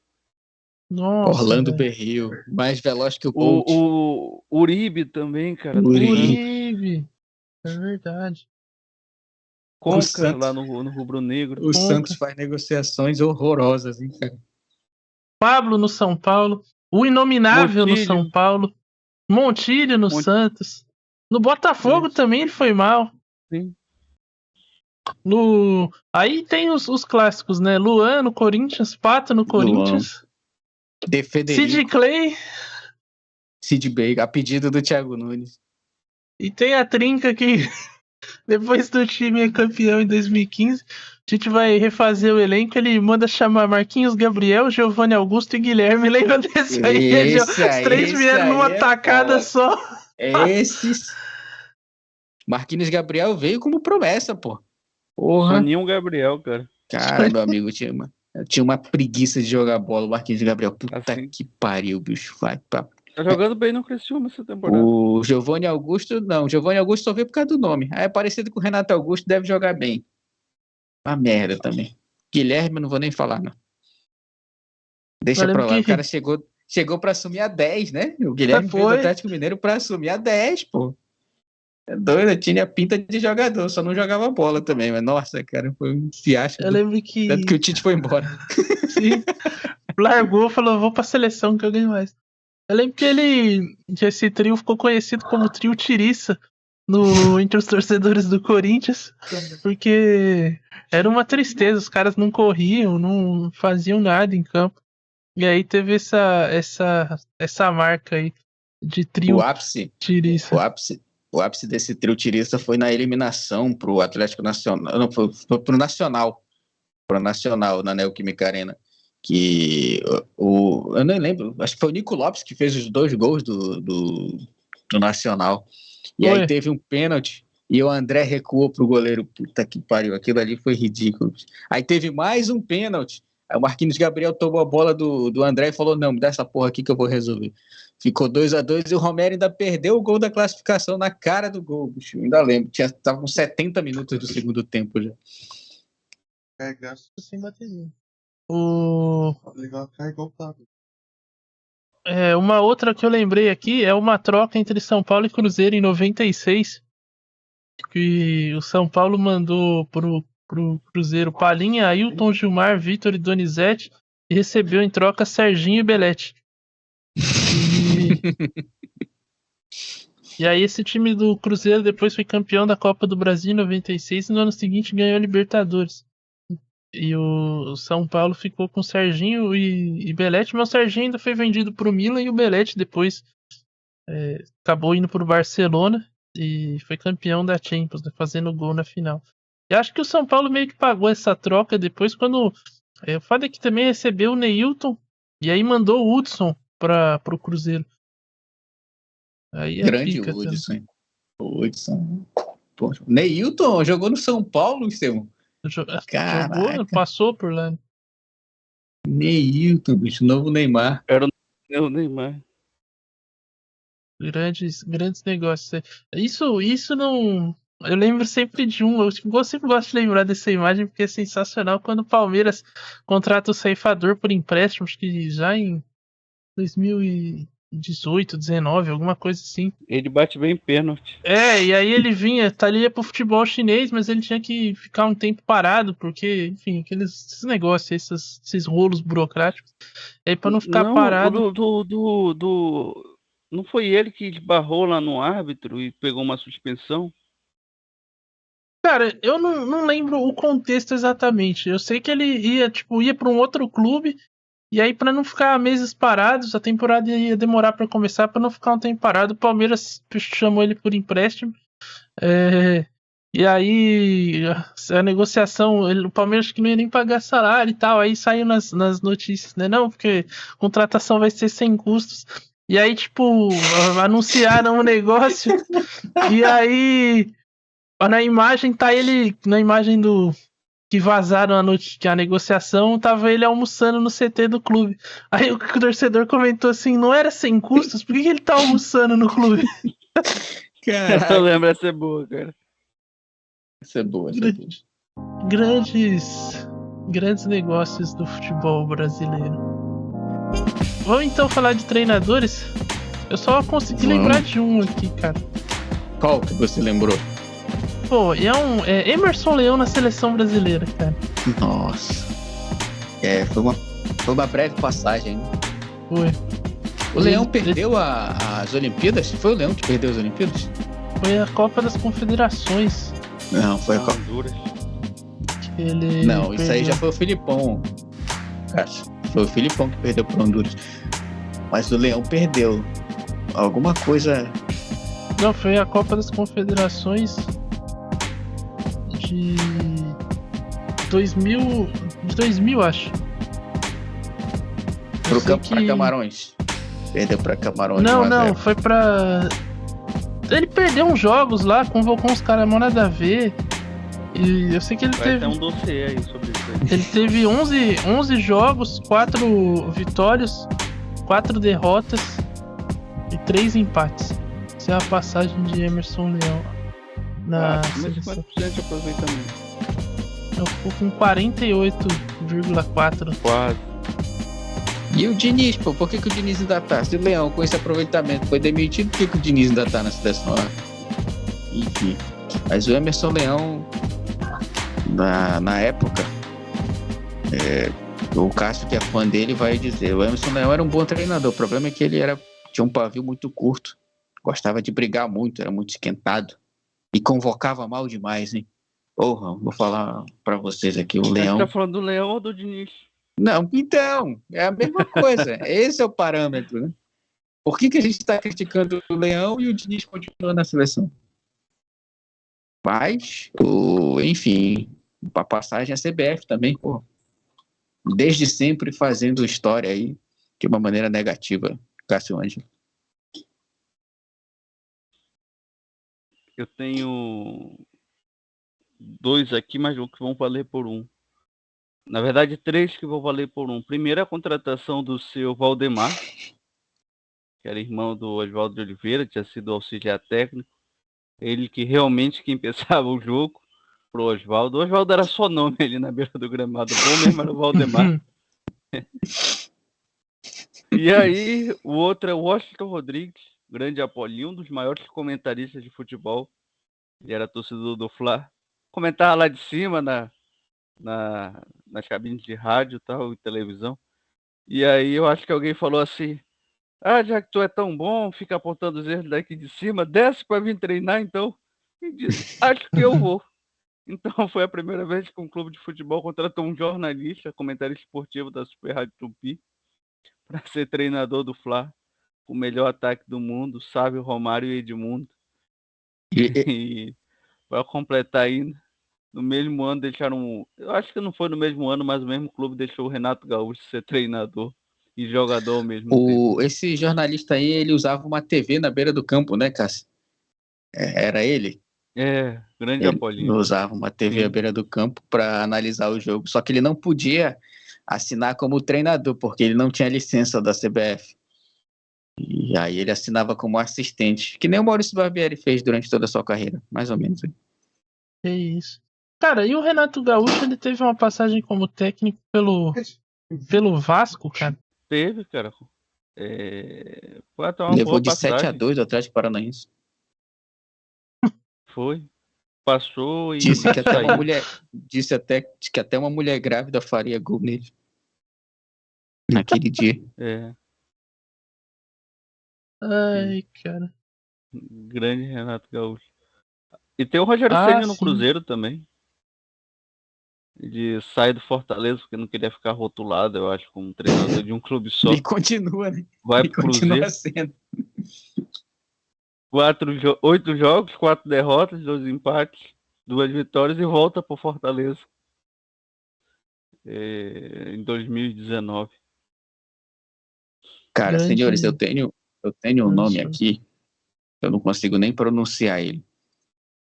Nossa, Orlando Berril, mais veloz que o Bolt. O Uribe também, cara. Uribe, é verdade. Conca lá no Rubro Negro. O Santos faz negociações horrorosas, hein, cara? Pablo no São Paulo, o Inominável Montilho. no São Paulo, Montilho no Santos. No Botafogo também ele foi mal. Sim. Aí tem os clássicos, né? Luan no Corinthians, Pato no Corinthians. De Federico. Sid Clay. Sid Bey, a pedido do Thiago Nunes. E tem a trinca que depois do time é campeão em 2015, a gente vai refazer o elenco, ele manda chamar Marquinhos Gabriel, Giovanni Augusto e Guilherme. Lembra desse aí? Os três vieram numa tacada só. Esses. Marquinhos Gabriel veio como promessa, pô. Porra. Soninho Gabriel, cara. Cara, meu amigo, tinha uma preguiça de jogar bola, o Marquinhos Gabriel. Puta que pariu, bicho. Vai pra... Tá jogando bem no Criciúma essa temporada. O Giovanni Augusto, não. O Giovanni Augusto só veio por causa do nome. Aí é parecido com o Renato Augusto, deve jogar bem. Uma merda também. Guilherme, não vou nem falar, não. Deixa pra lá. O cara chegou pra assumir a 10, né? O Guilherme veio do Atlético Mineiro pra assumir a 10, pô. É doido, tinha pinta de jogador, só não jogava bola também. Mas, nossa, cara, foi um fiasco. Eu lembro que... Tanto que o Tite foi embora. Sim. Largou, falou, vou pra seleção que eu ganho mais. Eu lembro que esse trio ficou conhecido como trio Tiriça entre os torcedores do Corinthians, porque era uma tristeza, os caras não corriam, não faziam nada em campo. E aí teve essa marca aí de trio Tiriça. O ápice desse trio Tiriça foi na eliminação pro Atlético Nacional, não, foi pro Nacional, na Neoquímica Arena. Que eu nem lembro, acho que foi o Nico Lopes que fez os 2 gols do Nacional. E aí teve um pênalti e o André recuou pro goleiro. Puta que pariu, aquilo ali foi ridículo. Aí teve mais um pênalti. Aí o Marquinhos Gabriel tomou a bola do André e falou: não, me dá essa porra aqui que eu vou resolver. Ficou 2-2 e o Romero ainda perdeu o gol da classificação na cara do gol, bicho. Eu ainda lembro, tava com 70 minutos do segundo tempo já. Gasto sem bateria. Uma outra que eu lembrei aqui é uma troca entre São Paulo e Cruzeiro em 96, que o São Paulo mandou pro Cruzeiro Palinha, Ailton, Gilmar, Vitor e Donizete e recebeu em troca Serginho e Belete. E aí esse time do Cruzeiro depois foi campeão da Copa do Brasil em 96 e no ano seguinte ganhou a Libertadores. E o São Paulo ficou com o Serginho e Belete, mas o Serginho ainda foi vendido pro Milan e o Belete depois acabou indo pro Barcelona e foi campeão da Champions, né, fazendo gol na final. E acho que o São Paulo meio que pagou essa troca depois quando o fato é que também recebeu o Neilton e aí mandou o Hudson pro Cruzeiro. Aí grande Hudson. O Hudson. Pô, Neilton jogou no São Paulo, Estevão. Jogou, passou por lá. Neilton, bicho, novo Neymar. Era o Neymar. Grandes negócios. Isso não. Eu lembro sempre de eu sempre gosto de lembrar dessa imagem porque é sensacional quando o Palmeiras contrata o ceifador por empréstimo, acho que já em 2018, 19, alguma coisa assim. Ele bate bem pênalti. E aí ele ia pro futebol chinês, mas ele tinha que ficar um tempo parado, porque, enfim, esses negócios, esses rolos burocráticos. E aí pra não ficar parado. Não foi ele que esbarrou lá no árbitro e pegou uma suspensão? Cara, eu não lembro o contexto exatamente. Eu sei que ele ia pra um outro clube, e aí pra não ficar meses parados, a temporada ia demorar pra começar, pra não ficar um tempo parado, o Palmeiras chamou ele por empréstimo. E aí a negociação, o Palmeiras que não ia nem pagar salário e tal, aí saiu nas notícias, né? Não, porque a contratação vai ser sem custos. E aí, tipo, anunciaram o negócio, e aí na imagem tá ele, na imagem do que vazaram a negociação, tava ele almoçando no CT do clube. Aí o torcedor comentou assim, não era sem custos? Por que ele tá almoçando no clube? Caraca. Eu lembro, essa é boa, cara. Essa é boa. Grandes negócios do futebol brasileiro. Vamos então falar de treinadores? Eu só consegui lembrar de um aqui, cara. Qual que você lembrou? Pô, é Emerson Leão na seleção brasileira, cara. Nossa. Foi uma breve passagem, né? Foi. O Leão perdeu as Olimpíadas? Foi o Leão que perdeu as Olimpíadas? Foi a Copa das Confederações. Não, foi a Copa. Honduras. Não, isso aí já foi o Filipão. Cássio. Foi o Filipão que perdeu para Honduras. Mas o Leão perdeu. Alguma coisa. Não, foi a Copa das Confederações de 2000, acho. Pra Camarões. Perdeu pra Camarões. Não, foi pra... Ele perdeu uns jogos lá, convocou uns caras mó nada a ver. E eu sei que ele teve... Vai ter um dossiê aí sobre isso aí. Ele teve 11 jogos, 4 vitórias, 4 derrotas e 3 empates. Essa é a passagem de Emerson Leão na seleção. 50% de aproveitamento. Eu fico com 48,4. Quase. E o Diniz, pô? Por que o Diniz ainda tá? Se o Leão com esse aproveitamento foi demitido, por que o Diniz ainda tá na seleção? Enfim. Mas o Emerson Leão, na época, o Cássio, que é fã dele, vai dizer: o Emerson Leão era um bom treinador. O problema é que ele tinha um pavio muito curto, gostava de brigar muito, era muito esquentado e convocava mal demais, hein? Porra, vou falar pra vocês aqui, o Leão... Você tá falando do Leão ou do Diniz? Não, então, é a mesma coisa. Esse é o parâmetro, né? Por que a gente está criticando o Leão e o Diniz continua na seleção? Mas, enfim, a passagem é CBF também, pô. Desde sempre fazendo história aí de uma maneira negativa, Cássio Ângelo. Eu tenho 2 aqui, mas que vão valer por um. Na verdade, 3 que vão valer por um. Primeiro, a contratação do seu Valdemar, que era irmão do Oswaldo de Oliveira, tinha sido auxiliar técnico. Ele que realmente pensava o jogo pro Oswaldo. O Oswaldo era só nome ali na beira do gramado. O bom mesmo era o Valdemar. E aí, o outro é o Washington Rodrigues, grande Apolinho, um dos maiores comentaristas de futebol. Ele era torcedor do Fla. Comentava lá de cima nas cabines de rádio e televisão. E aí eu acho que alguém falou assim: já que tu é tão bom, fica apontando os erros daqui de cima, desce para vir treinar então. E disse: acho que eu vou. Então foi a primeira vez que um clube de futebol contratou um jornalista, comentarista esportivo da Super Rádio Tupi, para ser treinador do Fla, o melhor ataque do mundo, Sávio, Romário e Edmundo. E para completar aí, no mesmo ano deixaram... Eu acho que não foi no mesmo ano, mas o mesmo clube deixou o Renato Gaúcho ser treinador e jogador ao mesmo tempo. Esse jornalista aí, ele usava uma TV na beira do campo, né, Cássio? Era ele? Grande Ele Apolinho. usava uma TV à Sim. beira do campo para analisar o jogo, só que ele não podia assinar como treinador, porque ele não tinha licença da CBF. E aí ele assinava como assistente, que nem o Maurício Barbieri fez durante toda a sua carreira, mais ou menos. É isso. Cara, e o Renato Gaúcho, ele teve uma passagem como técnico pelo Vasco, cara. Teve, cara. Foi até uma Levou boa de passagem. 7-2 do Atlético Paranaense. Foi. Passou e Disse que até saiu. uma mulher grávida faria gol nele. Naquele dia. Ai, cara. Grande Renato Gaúcho. E tem o Rogério Ah, Ceni no sim. Cruzeiro também. Ele sai do Fortaleza porque não queria ficar rotulado, eu acho, como treinador de um clube só. E continua, né? Vai E pro Cruzeiro. continua sendo. 8 jogos, 4 derrotas, 2 empates, 2 vitórias e volta pro Fortaleza. Em 2019. Cara, Grande senhores, eu tenho um nome professor. aqui, eu não consigo nem pronunciar ele.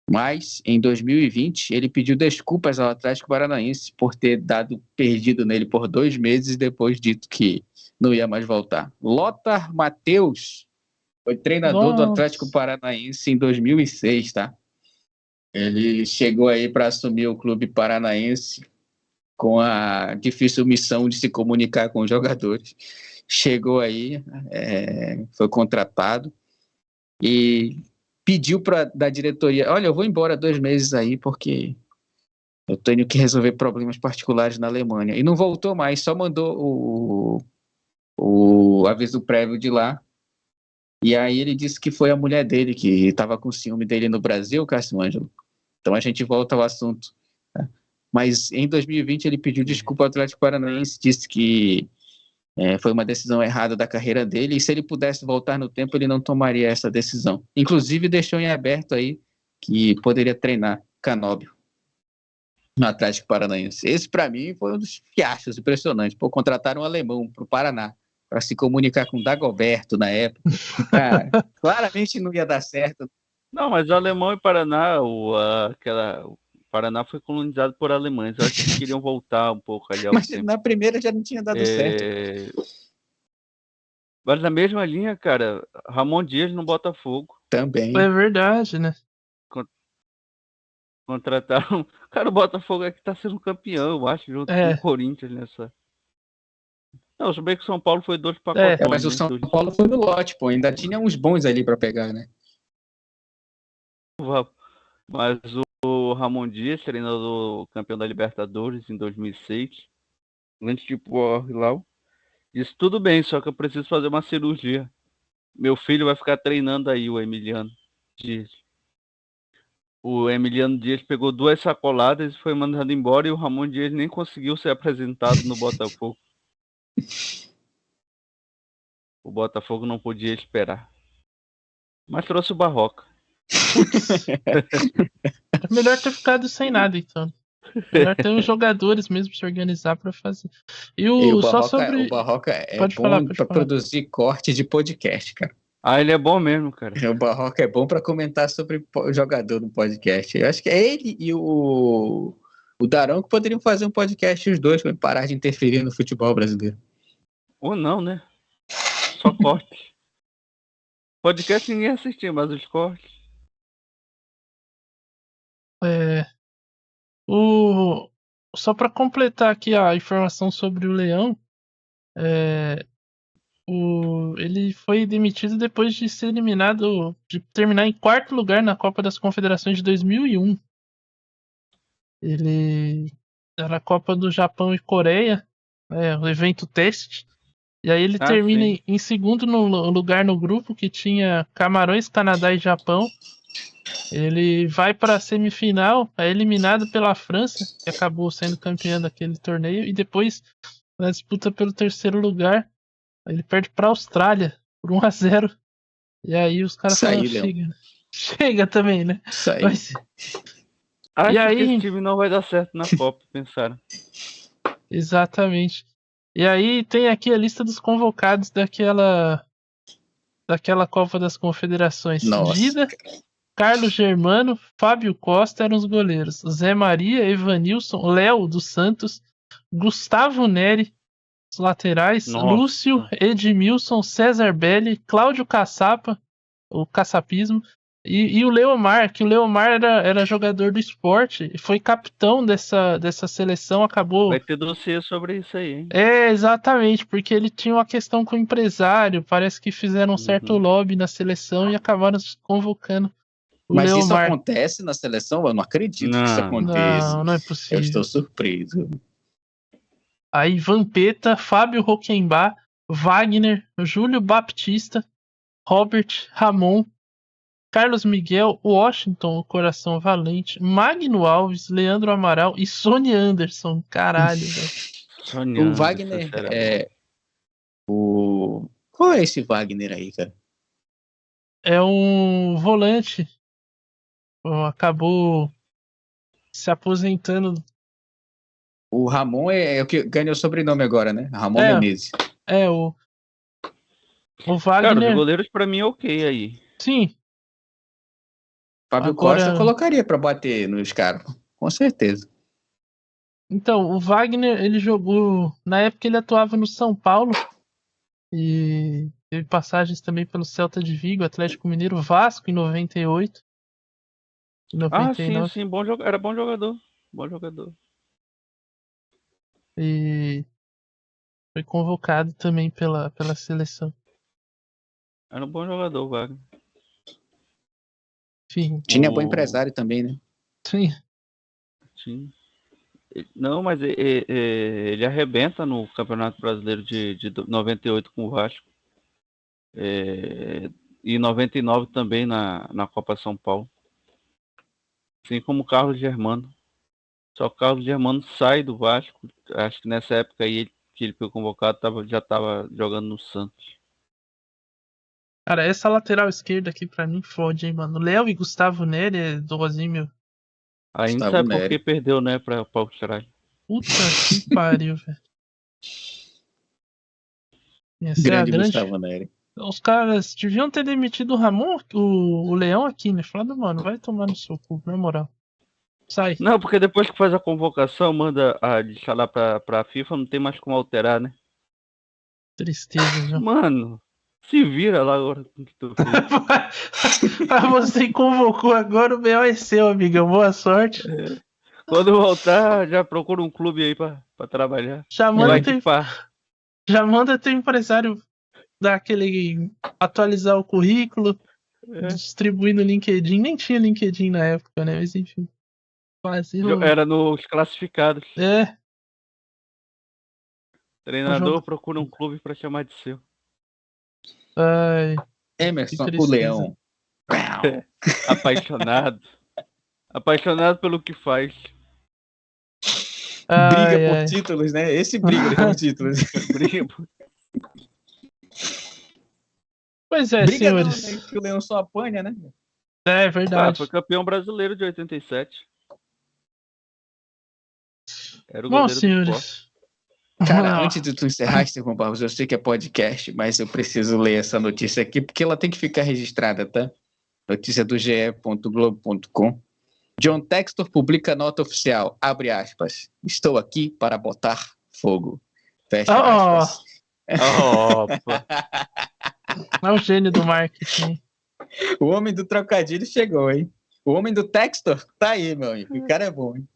Mas, em 2020, ele pediu desculpas ao Atlético Paranaense por ter dado perdido nele por 2 meses e depois dito que não ia mais voltar. Lothar Matheus foi treinador do Atlético Nossa. Paranaense em 2006, tá? Ele chegou aí para assumir o clube paranaense com a difícil missão de se comunicar com os jogadores. Chegou aí, foi contratado e pediu da diretoria: olha, eu vou embora 2 meses aí porque eu tenho que resolver problemas particulares na Alemanha. E não voltou mais, só mandou o aviso prévio de lá. E aí ele disse que foi a mulher dele que estava com ciúme dele no Brasil, Cássio Ângelo. Então a gente volta ao assunto. Tá? Mas em 2020 ele pediu desculpa ao Atlético Paranaense, disse que foi uma decisão errada da carreira dele, e se ele pudesse voltar no tempo, ele não tomaria essa decisão. Inclusive, deixou em aberto aí que poderia treinar Canóbio no Atlético Paranaense. Esse, para mim, foi um dos fiascos impressionantes. Pô, contrataram um alemão para o Paraná para se comunicar com o Dagoberto na época. Cara, claramente não ia dar certo. Não, mas o Alemão e Paraná, o Paraná foi colonizado por alemães. Eu acho que eles queriam voltar um pouco ali ao Mas tempo. na primeira já não tinha dado certo. Mas na mesma linha, cara, Ramon Dias no Botafogo. Também. É verdade, né? Contrataram. Cara, o Botafogo é que tá sendo campeão, eu acho, junto com o Corinthians nessa. Não, se bem que o São Paulo foi 2 pacotões. Mas o São Paulo foi no lote, pô. Ainda tinha uns bons ali para pegar, né? Mas o Ramon Dias, treinador campeão da Libertadores em 2006, antes de ir pro Hilal, disse: tudo bem, só que eu preciso fazer uma cirurgia. Meu filho vai ficar treinando aí, o Emiliano Dias. O Emiliano Dias pegou 2 sacoladas e foi mandado embora, e o Ramon Dias nem conseguiu ser apresentado no Botafogo. O Botafogo não podia esperar. Mas trouxe o Barroca. É melhor ter ficado sem nada, então. Melhor ter os jogadores mesmo se organizar pra fazer. E o Barroca é bom pra produzir corte de podcast, cara. Ah, ele é bom mesmo, cara. O Barroca é bom pra comentar sobre o jogador no podcast. Eu acho que é ele e o Darão que poderiam fazer um podcast os dois, pra parar de interferir no futebol brasileiro. Ou não, né? Só corte. Podcast ninguém assistia, mas os cortes. Só para completar aqui a informação sobre o Leão, ele foi demitido depois de ser eliminado, de terminar em 4º lugar na Copa das Confederações de 2001. Ele era a Copa do Japão e Coreia, o evento teste. E aí ele termina em 2º lugar no grupo, que tinha Camarões, Canadá e Japão. Ele vai para a semifinal, é eliminado pela França, que acabou sendo campeã daquele torneio, e depois, na disputa pelo 3º lugar, ele perde para a Austrália por 1-0. E aí os caras falam: chega também, né? Acho que esse time não vai dar certo na Copa, pensaram. Exatamente. E aí tem aqui a lista dos convocados daquela Copa das Confederações. Nossa. Dida, Carlos Germano, Fábio Costa eram os goleiros. Zé Maria, Evanilson, Léo dos Santos, Gustavo Neri, os laterais. Nossa. Lúcio, Edmilson, César Belli, Cláudio Caçapa, o caçapismo, e o Leomar, que o Leomar era jogador do Sport e foi capitão dessa seleção, acabou... Vai ter dossiê sobre isso aí, hein? É, exatamente, porque ele tinha uma questão com o empresário, parece que fizeram um certo lobby na seleção e acabaram convocando o Mas isso Leomar. acontece na seleção? Eu não acredito que isso Não. aconteça. Não é Eu possível. estou surpreso. Aí Vampeta, Fábio Roquembar, Wagner, Júlio Baptista, Robert, Ramon, Carlos Miguel, Washington, o Coração Valente, Magno Alves, Leandro Amaral e Sony Anderson. Caralho, velho. O Wagner Qual é esse Wagner aí, cara? É um volante. Acabou se aposentando. O Ramon é o que ganhou o sobrenome agora, né? Ramon Menezes. O Cara, Wagner. os goleiros pra mim é ok aí. Sim. Fábio Agora... Costa colocaria pra bater nos caras, com certeza. Então, o Wagner, ele jogou... Na época ele atuava no São Paulo. E teve passagens também pelo Celta de Vigo, Atlético Mineiro, Vasco em 98. Em 99. Sim, era bom jogador. Bom jogador. E foi convocado também pela seleção. Era um bom jogador, Wagner. Enfim. Tinha bom empresário também, né? Sim. Não, mas ele arrebenta no Campeonato Brasileiro de 98 com o Vasco. E 99 também na Copa São Paulo. Assim como o Carlos Germano. Só que o Carlos Germano sai do Vasco. Acho que nessa época aí que ele foi convocado já estava jogando no Santos. Cara, essa lateral esquerda aqui pra mim fode, hein, mano. Léo e Gustavo Neri é dozinho. Aí não sabe por que perdeu, né, pra Austrália. Puta que pariu, velho. Grande Gustavo Neri. Os caras deviam ter demitido o Ramon, o Leão aqui, né? Falando, mano, vai tomar no seu cu, na moral. Sai. Não, porque depois que faz a convocação, manda deixar lá pra FIFA, não tem mais como alterar, né? Tristeza, viu? Mano, se vira lá agora com o que tu fez. Você convocou agora, o B.O. é seu, amigão. Boa sorte. Quando voltar, já procura um clube aí pra trabalhar. Já manda teu empresário dar aquele... atualizar o currículo, distribuir no LinkedIn. Nem tinha LinkedIn na época, né? Mas enfim. Era nos classificados. Treinador procura um clube pra chamar de seu. Ai, Emerson, o Leão. Apaixonado pelo que faz. Briga por títulos, né? Esse briga por títulos. Pois é, briga senhores. Não, né? Que o Leão só apanha, né? É verdade. Foi campeão brasileiro de 87. Era o Bom, goleiro senhores. do Sport. Cara, antes de tu encerrar, Estevão Barros, eu sei que é podcast, mas eu preciso ler essa notícia aqui, porque ela tem que ficar registrada, tá? Notícia do ge.globo.com. John Textor publica nota oficial, abre aspas, estou aqui para botar fogo. Fecha aspas. Opa. É o gênio do marketing. O homem do trocadilho chegou, hein? O homem do Textor tá aí, meu amigo. O cara é bom, hein?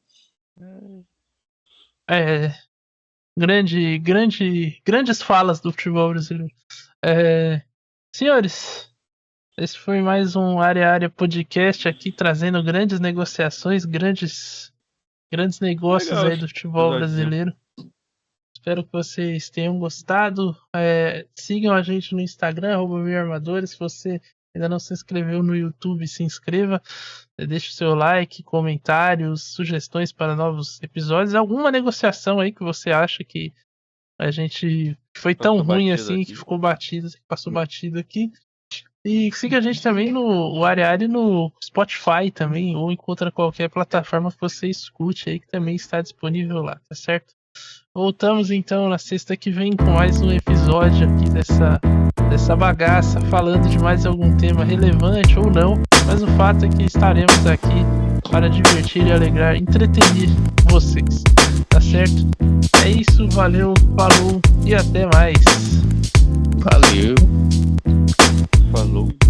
Grandes falas do futebol brasileiro. Senhores, esse foi mais um Área Podcast aqui, trazendo grandes negociações, grandes negócios aí do futebol brasileiro. Espero que vocês tenham gostado. Sigam a gente no Instagram, @armadores. Se você ainda não se inscreveu no YouTube, se inscreva. Deixe o seu like, comentários, sugestões para novos episódios. Alguma negociação aí que você acha que a gente foi tão ruim assim, que ficou batido, que passou batido aqui. E siga a gente também no Área no Spotify também, ou encontra qualquer plataforma que você escute aí, que também está disponível lá, tá certo? Voltamos então na sexta que vem com mais um episódio aqui dessa dessa bagaça, falando de mais algum tema relevante ou não, mas o fato é que estaremos aqui para divertir e alegrar, entreter vocês, tá certo? É isso, valeu, falou e até mais. Valeu. Falou.